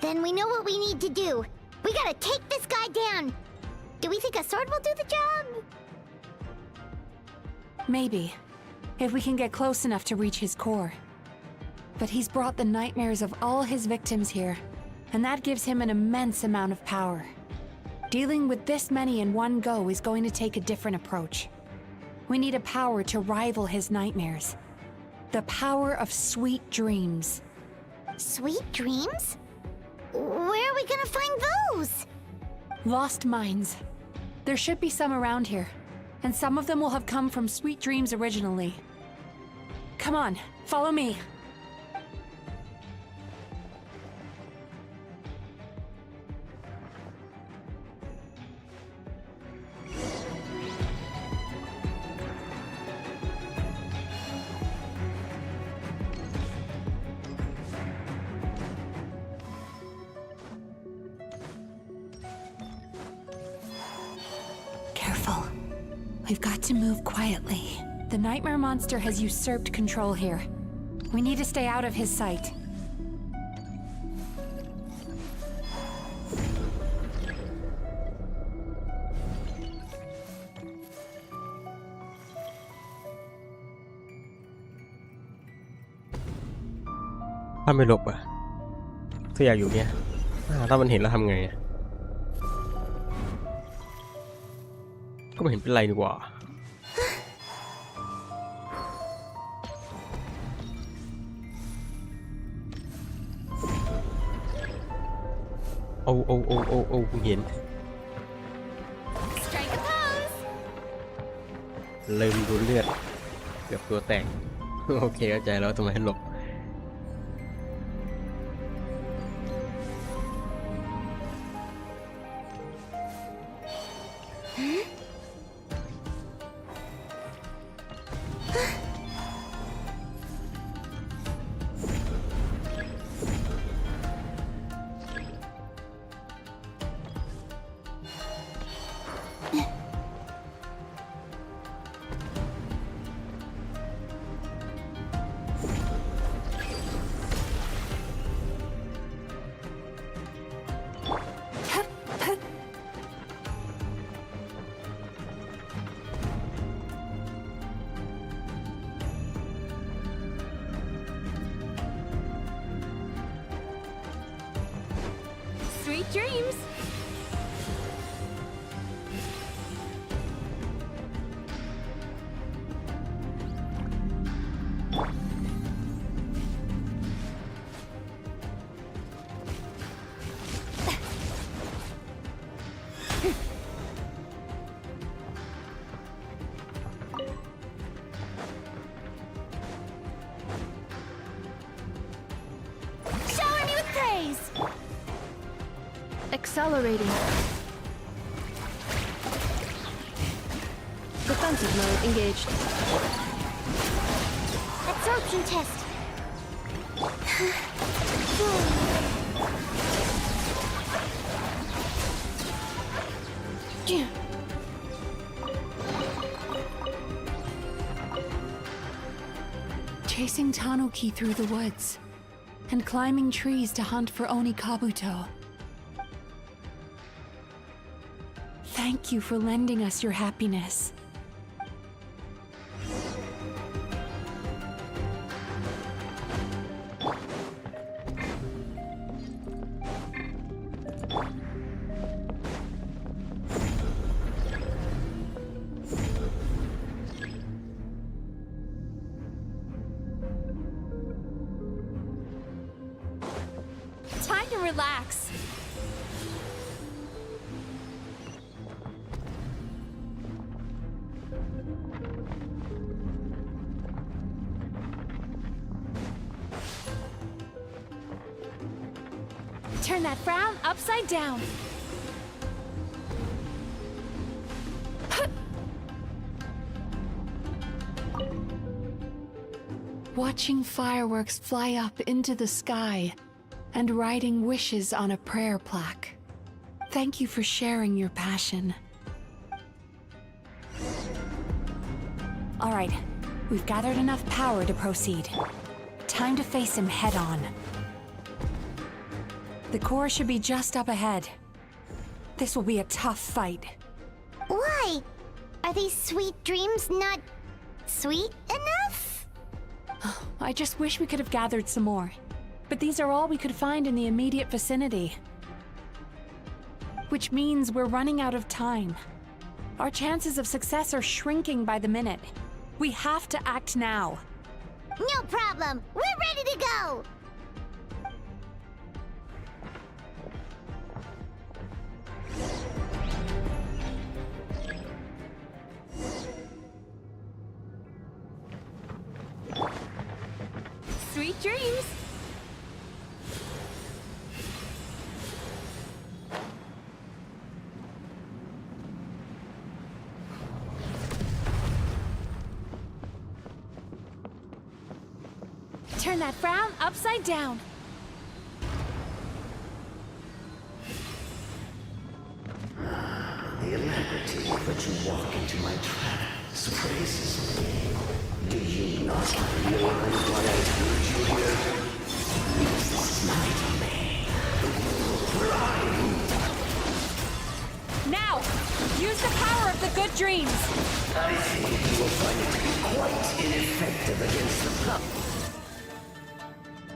Then we know what we need to do. We gotta take this guy down. Do we think a sword will do the job? Maybe, if we can get close enough to reach his core. But he's brought the nightmares of all his victims here, and that gives him an immense amount of power. Dealing with this many in one go is going to take a different approach. We need a power to rival his nightmares. The power of sweet dreams. Sweet dreams? Where are we gonna find those? Lost minds. There should be some around here, and some of them will have come from sweet dreams originally. Come on, follow me. Careful. We've got to move quietly. The nightmare monster has usurped control here. We need to stay out of his sight.ถ้าไม่หลบอ่ะถ้าอยากอยู่เนี่ยถ้ามันเห็นแล้วทำไงอะก็ไม่เห็นเป็นไรดีกว่าโอ้เห็นเริ่มดูเลือดเกือบตัวแตกโอเคเข้าใจแล้วทำไมให้หลบSweet dreams! Shower me with praise! Accelerating. Defensive mode engaged. Absorption test. Chasing Tanuki through the woods, and climbing trees to hunt for Oni Kabuto. Thank you for lending us your happiness. Time to relax. Turn that frown upside down. Watching fireworks fly up into the sky and writing wishes on a prayer plaque. Thank you for sharing your passion. All right, we've gathered enough power to proceed. Time to face him head on. The core should be just up ahead. This will be a tough fight. Why? Are these sweet dreams not sweet enough? I just wish we could have gathered some more. But these are all we could find in the immediate vicinity. Which means we're running out of time. Our chances of success are shrinking by the minute. We have to act now. No problem. We're ready to go. Sweet dreams! Turn that frown upside down. The alacrity with which you walk into my trap surprises me. Do you not realize why I put you here? This is my domain. Where I Now! Use the power of the good dreams! I think you will find it to be quite ineffective against the pup.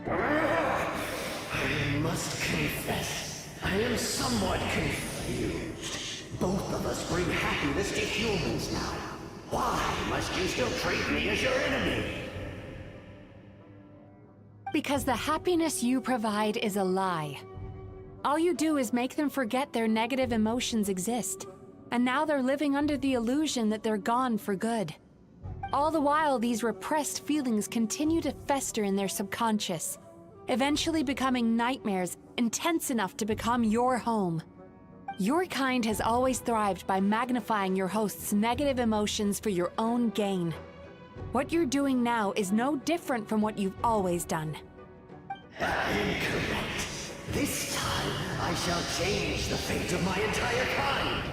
I must confess, I am somewhat confused. Both of us bring happiness to humans now. Why must you still treat me as your enemy? Because the happiness you provide is a lie. All you do is make them forget their negative emotions exist. And now they're living under the illusion that they're gone for good. All the while, these repressed feelings continue to fester in their subconscious, eventually becoming nightmares intense enough to become your home. Your kind has always thrived by magnifying your host's negative emotions for your own gain. What you're doing now is no different from what you've always done. Incorrect. This time, I shall change the fate of my entire kind.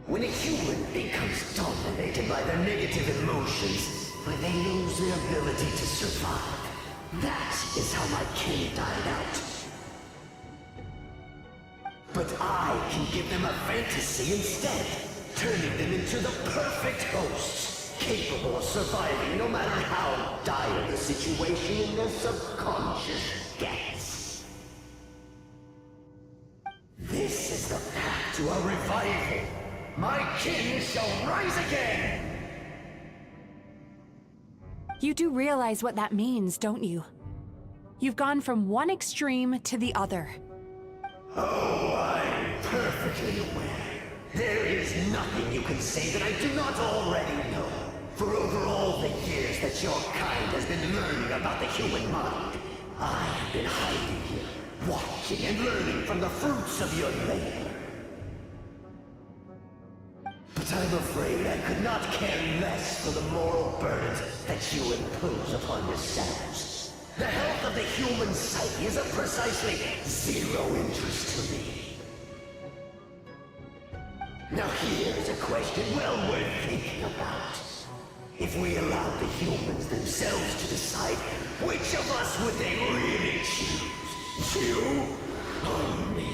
When a human becomes dominated by their negative emotions, when they lose their ability to survive, that is how my kin died out. But I can give them a fantasy instead, turning them into the perfect hosts, capable of surviving no matter how dire the situation in their subconscious gets. This is the path to a revival. My kin shall rise again! You do realize what that means, don't you? You've gone from one extreme to the other. Oh, I'm perfectly aware. There is nothing you can say that I do not already know. For over all the years that your kind has been learning about the human mind, I have been hiding here, watching and learning from the fruits of your labor. But I'm afraid I could not care less for the moral burdens that you impose upon yourselves. The health of the human psyche is of precisely zero interest to me. Now here's a question well worth thinking about. If we allowed the humans themselves to decide, which of us would they really choose? You or me?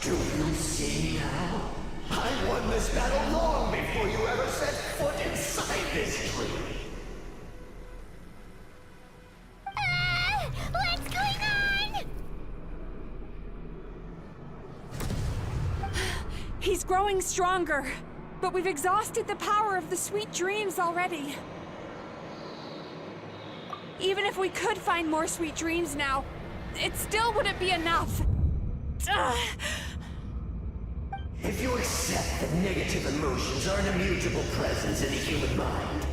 Do you see now? I won this battle long before you ever set foot inside this tree. What's going on? He's growing stronger, but we've exhausted the power of the sweet dreams already. Even if we could find more sweet dreams now, it still wouldn't be enough. If you accept that negative emotions are an immutable presence in the human mind,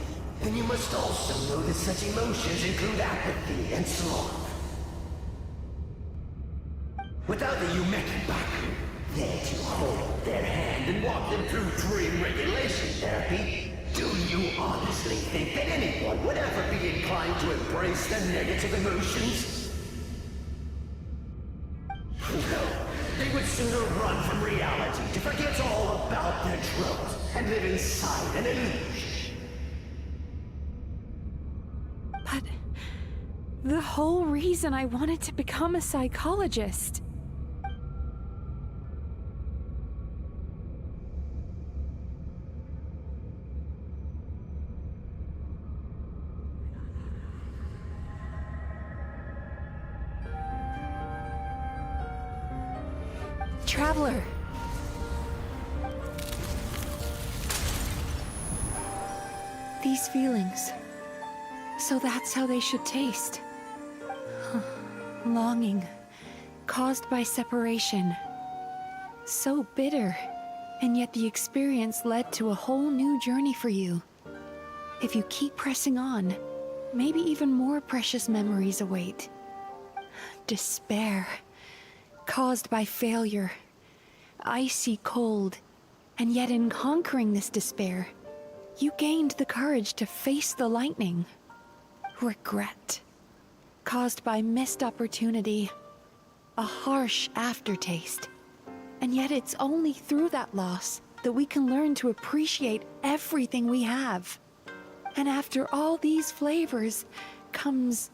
then you must also know that such emotions include apathy and sloth. Without the Yumeki Baku, there to hold their hand and walk them through dream regulation therapy, do you honestly think that anyone would ever be inclined to embrace their negative emotions? No, they would sooner run from reality to forget all about their troubles and live inside an illusion. The whole reason I wanted to become a psychologist. Traveler. These feelings. So that's how they should taste. Longing, caused by separation. So bitter, and yet the experience led to a whole new journey for you. If you keep pressing on, maybe even more precious memories await. Despair, caused by failure. Icy cold, and yet in conquering this despair, you gained the courage to face the lightning. Regret, caused by missed opportunity, a harsh aftertaste. And yet it's only through that loss that we can learn to appreciate everything we have. And after all these flavors comes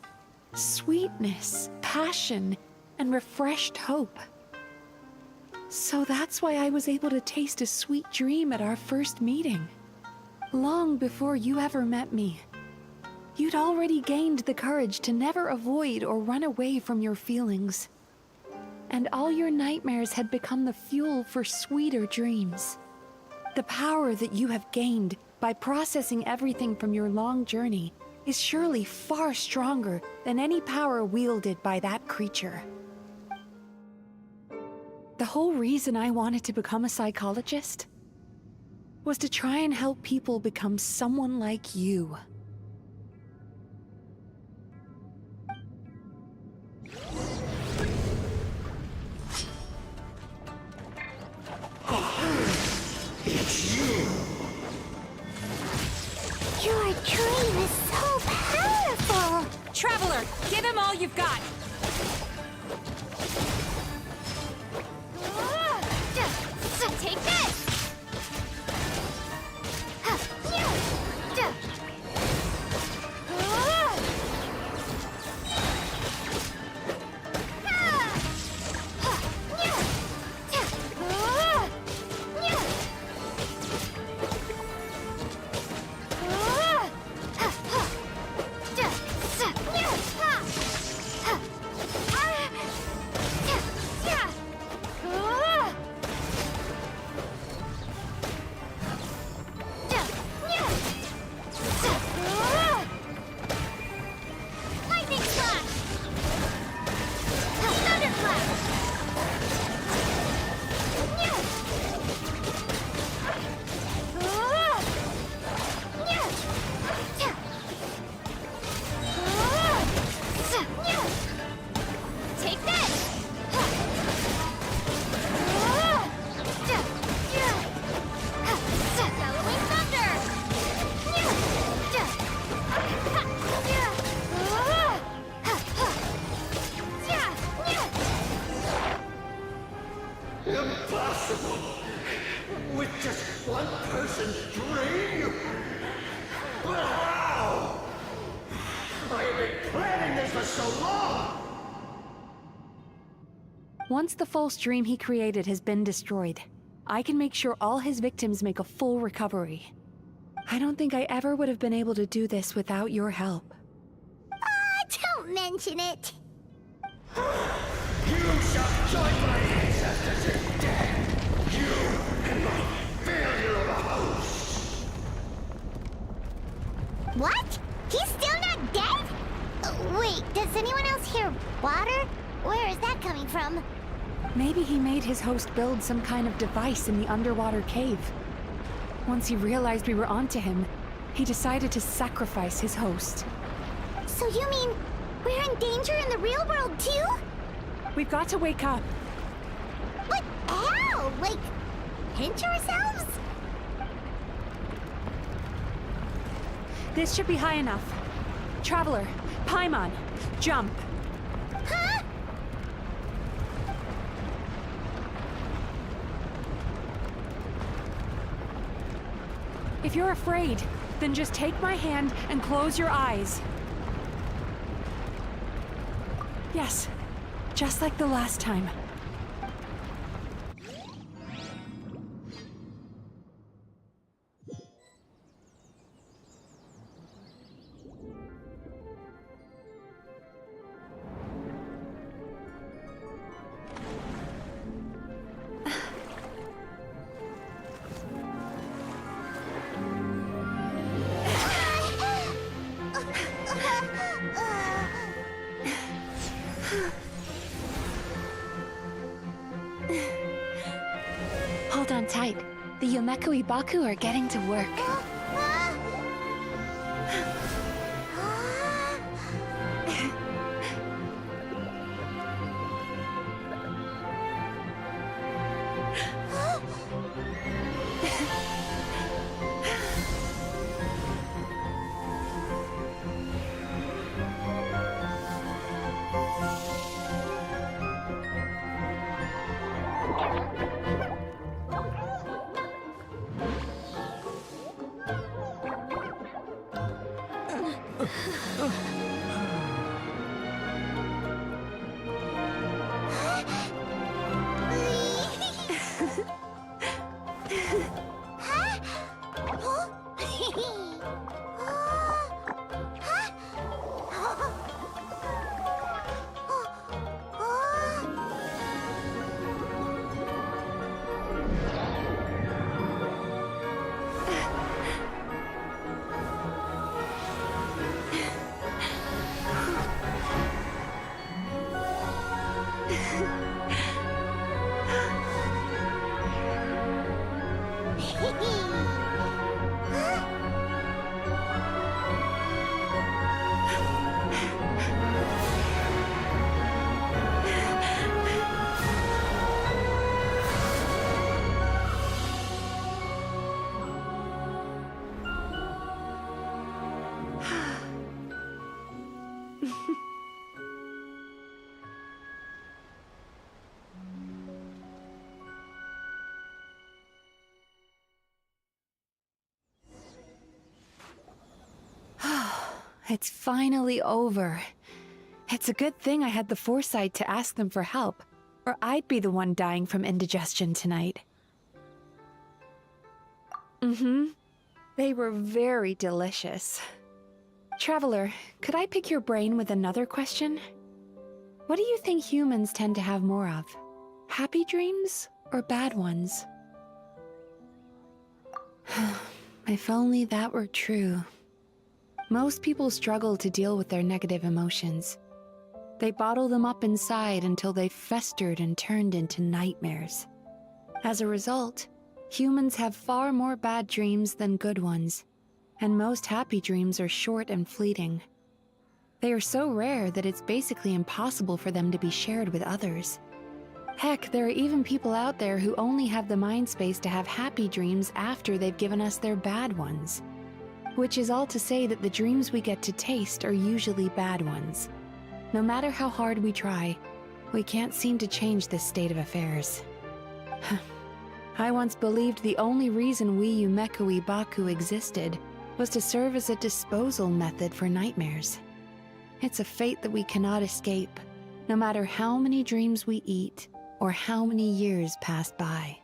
sweetness, passion, and refreshed hope. So that's why I was able to taste a sweet dream at our first meeting. Long before you ever met me. You'd already gained the courage to never avoid or run away from your feelings. And all your nightmares had become the fuel for sweeter dreams. The power that you have gained by processing everything from your long journey is surely far stronger than any power wielded by that creature. The whole reason I wanted to become a psychologist was to try and help people become someone like you. It's you! Your dream is so powerful! Traveler, give him all you've got! Take this! Impossible! With just one person drain you? But how? I have been planning this for so long! Once the false dream he created has been destroyed, I can make sure all his victims make a full recovery. I don't think I ever would have been able to do this without your help. Don't mention it. You shall join my ancestors in death! You and my failure of a host! What? He's still not dead? Wait, does anyone else hear water? Where is that coming from? Maybe he made his host build some kind of device in the underwater cave. Once he realized we were onto him, he decided to sacrifice his host. So you mean we're in danger in the real world too? We've got to wake up. But how? Like, pinch ourselves? This should be high enough. Traveler, Paimon, jump. Huh? If you're afraid, then just take my hand and close your eyes. Yes, just like the last time. Hold on tight. The Yomeku Ibaku are getting to work. It's finally over. It's a good thing I had the foresight to ask them for help, or I'd be the one dying from indigestion tonight. They were very delicious. Traveler, could I pick your brain with another question? What do you think humans tend to have more of? Happy dreams or bad ones? If only that were true. Most people struggle to deal with their negative emotions. They bottle them up inside until they've festered and turned into nightmares. As a result, humans have far more bad dreams than good ones, and most happy dreams are short and fleeting. They are so rare that it's basically impossible for them to be shared with others. Heck, there are even people out there who only have the mind space to have happy dreams after they've given us their bad ones. Which is all to say that the dreams we get to taste are usually bad ones. No matter how hard we try, we can't seem to change this state of affairs. I once believed the only reason we Yumeku Ibaku existed was to serve as a disposal method for nightmares. It's a fate that we cannot escape, no matter how many dreams we eat or how many years pass by.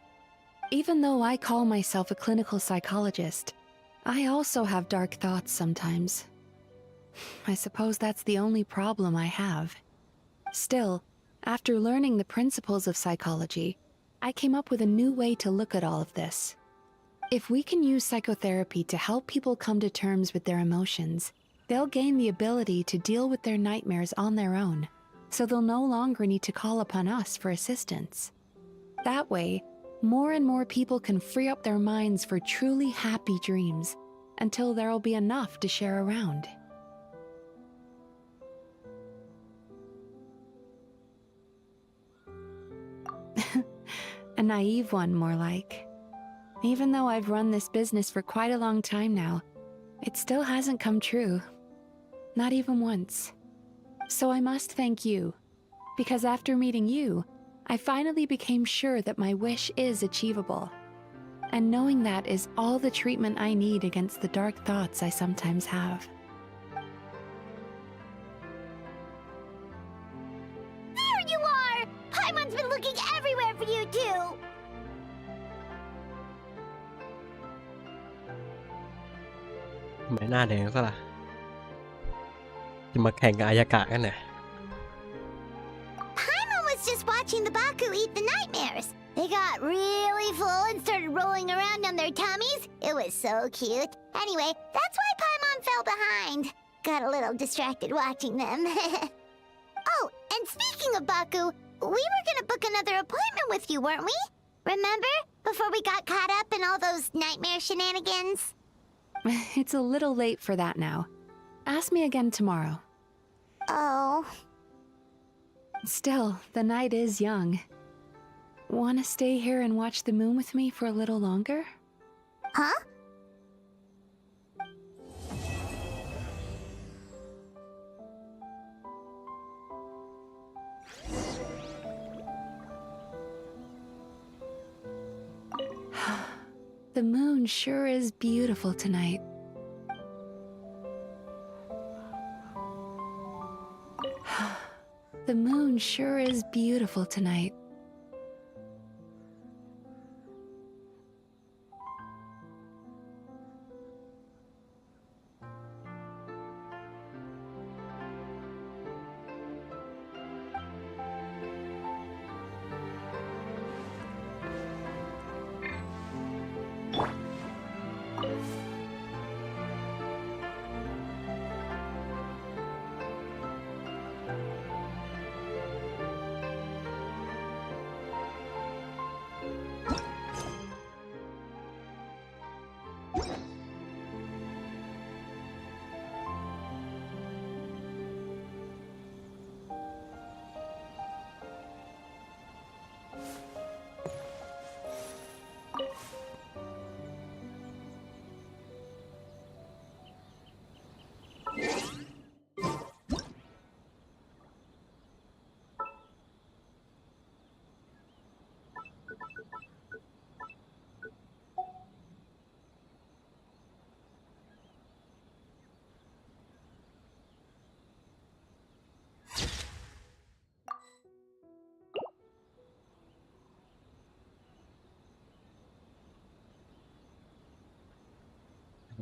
Even though I call myself a clinical psychologist, I also have dark thoughts sometimes. I suppose that's the only problem I have. Still, after learning the principles of psychology, I came up with a new way to look at all of this. If we can use psychotherapy to help people come to terms with their emotions, they'll gain the ability to deal with their nightmares on their own, so they'll no longer need to call upon us for assistance. That way, more and more people can free up their minds for truly happy dreams until there'll be enough to share around. A naive one, more like. Even though I've run this business for quite a long time now, it still hasn't come true. Not even once. So I must thank you, because after meeting you, I finally became sure that my wish is achievable. And knowing that is all the treatment I need against the dark thoughts I sometimes have. ำไมหน้าแดงซะล่ะจะมาแข่งกับอายากะกันน่ะ Paimon was just watching the Baku eat the nightmares. They got really full and started rolling around on their tummies. It was so cute. Anyway, that's why Paimon fell behind. Got a little distracted watching them. Oh, and speaking of Baku, we were gonna book another appointment with you, weren't we? Remember? Before we got caught up in all those nightmare shenanigans? It's a little late for that now. Ask me again tomorrow. Oh. Still, the night is young. Wanna stay here and watch the moon with me for a little longer? Huh? The moon sure is beautiful tonight. The moon sure is beautiful tonight.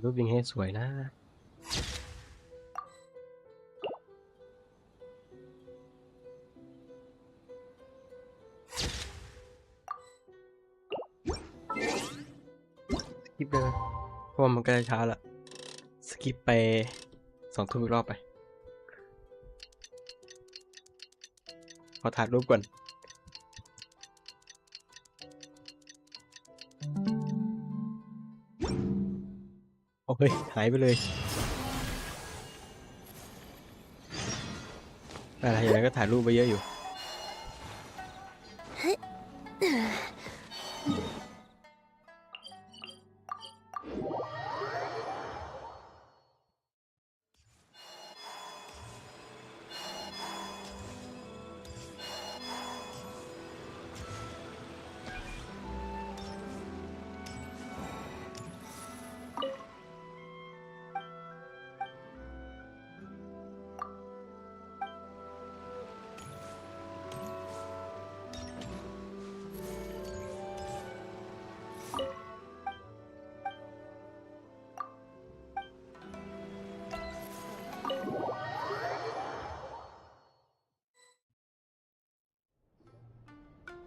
รูปยิงให้สวยนะสกิปเลยนะเพราะว่ามันก็จะช้าละสกิปไป2 ทุ่มอีกรอบไปขอถ่ายรูปก่อนโอ้ยหายไปเลยอะไรอย่างนั้นก็ถ่ายรูปไปเยอะอยู่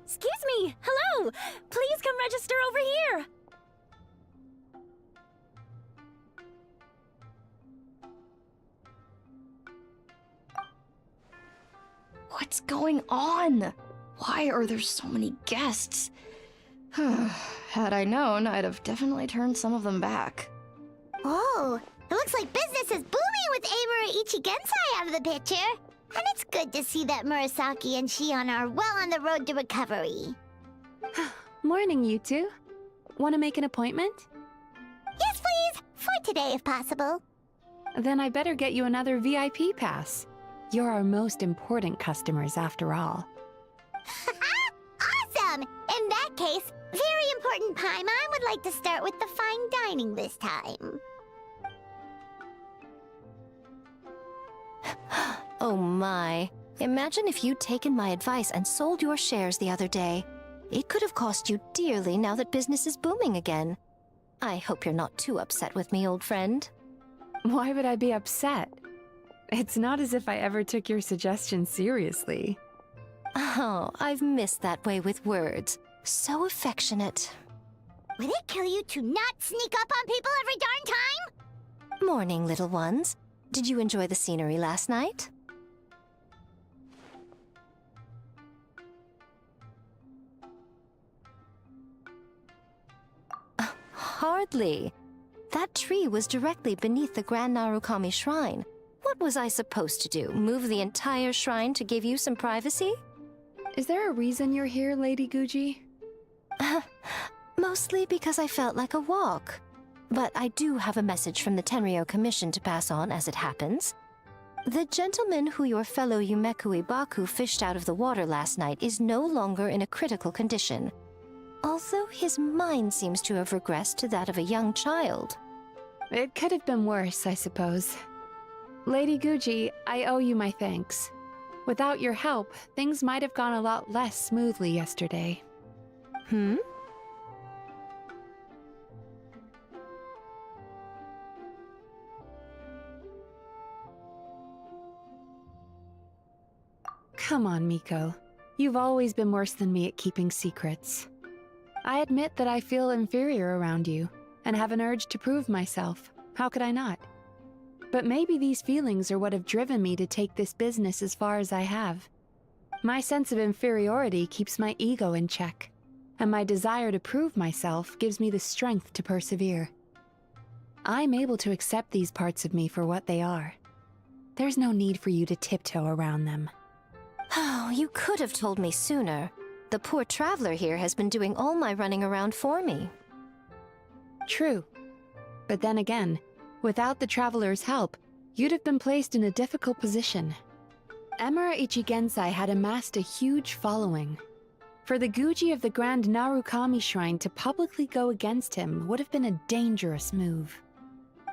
Excuse me! Hello! Please come register over here! What's going on? Why are there so many guests? Had I known, I'd have definitely turned some of them back. Oh, it looks like business is booming with Amura Ichigensai out of the picture. And it's good to see that Murasaki and Shion are well on the road to recovery. Morning, you two. Want to make an appointment? Yes, please. For today, if possible. Then I better get you another VIP pass. You're our most important customers, after all. Awesome! In that case, very important Paimon would like to start with the fine dining this time. Oh my. Imagine if you'd taken my advice and sold your shares the other day. It could have cost you dearly now that business is booming again. I hope you're not too upset with me, old friend. Why would I be upset? It's not as if I ever took your suggestion seriously. Oh, I've missed that way with words. So affectionate. Would it kill you to not sneak up on people every darn time? Morning, little ones. Did you enjoy the scenery last night? Hardly. That tree was directly beneath the Grand Narukami Shrine. What was I supposed to do? Move the entire shrine to give you some privacy? Is there a reason you're here, Lady Guji? Mostly because I felt like a walk. But I do have a message from the Tenryo Commission to pass on as it happens. The gentleman who your fellow Yumeku Ibaku fished out of the water last night is no longer in a critical condition. Although his mind seems to have regressed to that of a young child. It could have been worse, I suppose. Lady Guji, I owe you my thanks. Without your help, things might have gone a lot less smoothly yesterday. Hmm? Come on, Miko. You've always been worse than me at keeping secrets. I admit that I feel inferior around you, and have an urge to prove myself. How could I not? But maybe these feelings are what have driven me to take this business as far as I have. My sense of inferiority keeps my ego in check, and my desire to prove myself gives me the strength to persevere. I'm able to accept these parts of me for what they are. There's no need for you to tiptoe around them. Oh, you could have told me sooner. The poor traveler here has been doing all my running around for me. True. But then again, without the traveler's help, you'd have been placed in a difficult position. Emura Ichigensai had amassed a huge following. For the Guji of the Grand Narukami Shrine to publicly go against him would have been a dangerous move.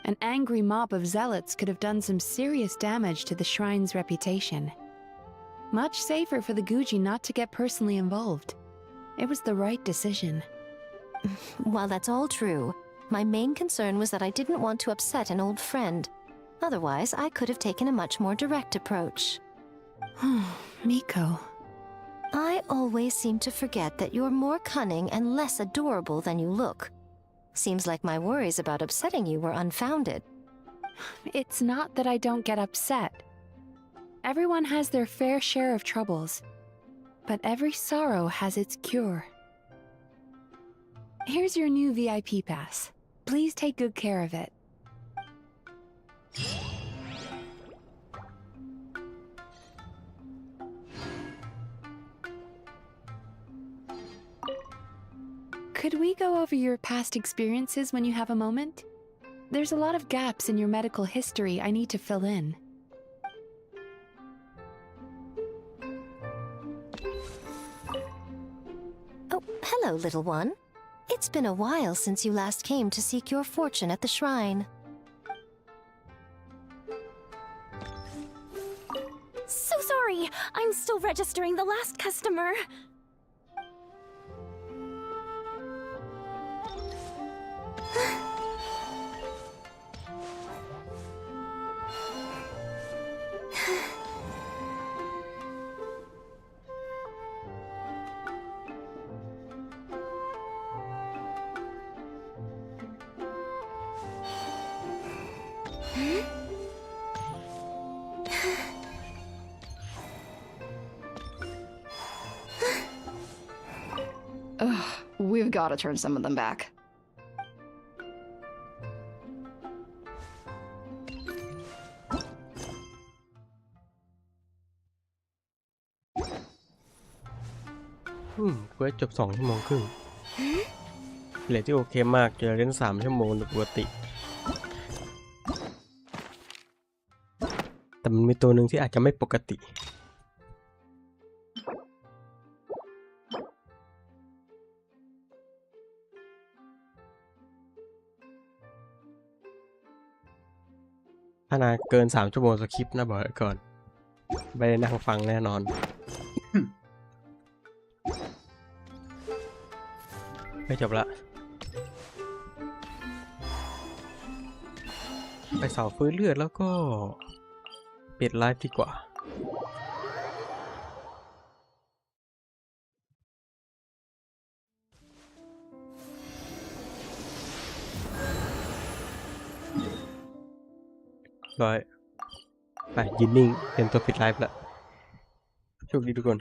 An angry mob of zealots could have done some serious damage to the shrine's reputation. Much safer for the Guji not to get personally involved. It was the right decision. While that's all true, my main concern was that I didn't want to upset an old friend. Otherwise, I could have taken a much more direct approach. Miko. I always seem to forget that you're more cunning and less adorable than you look. Seems like my worries about upsetting you were unfounded. It's not that I don't get upset. Everyone has their fair share of troubles, but every sorrow has its cure. Here's your new VIP pass. Please take good care of it. Could we go over your past experiences when you have a moment? There's a lot of gaps in your medical history I need to fill in. Oh, hello, little one. It's been a while since you last came to seek your fortune at the shrine. So sorry! I'm still registering the last customer. Ugh, we've got to turn some of them back.เควสจบ2 ชั่วโมงครึ่งเรทที่โอเคมากจะเล่น3 ชั่วโมงปกติแต่มันมีตัวหนึ่งที่อาจจะไม่ปกติถ้านานเกิน3 ชั่วโมงสคริปต์นะบอกไว้ก่อนไม่ได้นั่งฟังแน่นอนไม่จบละ ไปเสาฟื้นเลือดแล้วก็ปิดไลฟ์ดีกว่าร้อยไปยืนนิ่งเตรียมตัวปิดไลฟ์แล้วโชคดีทุกคน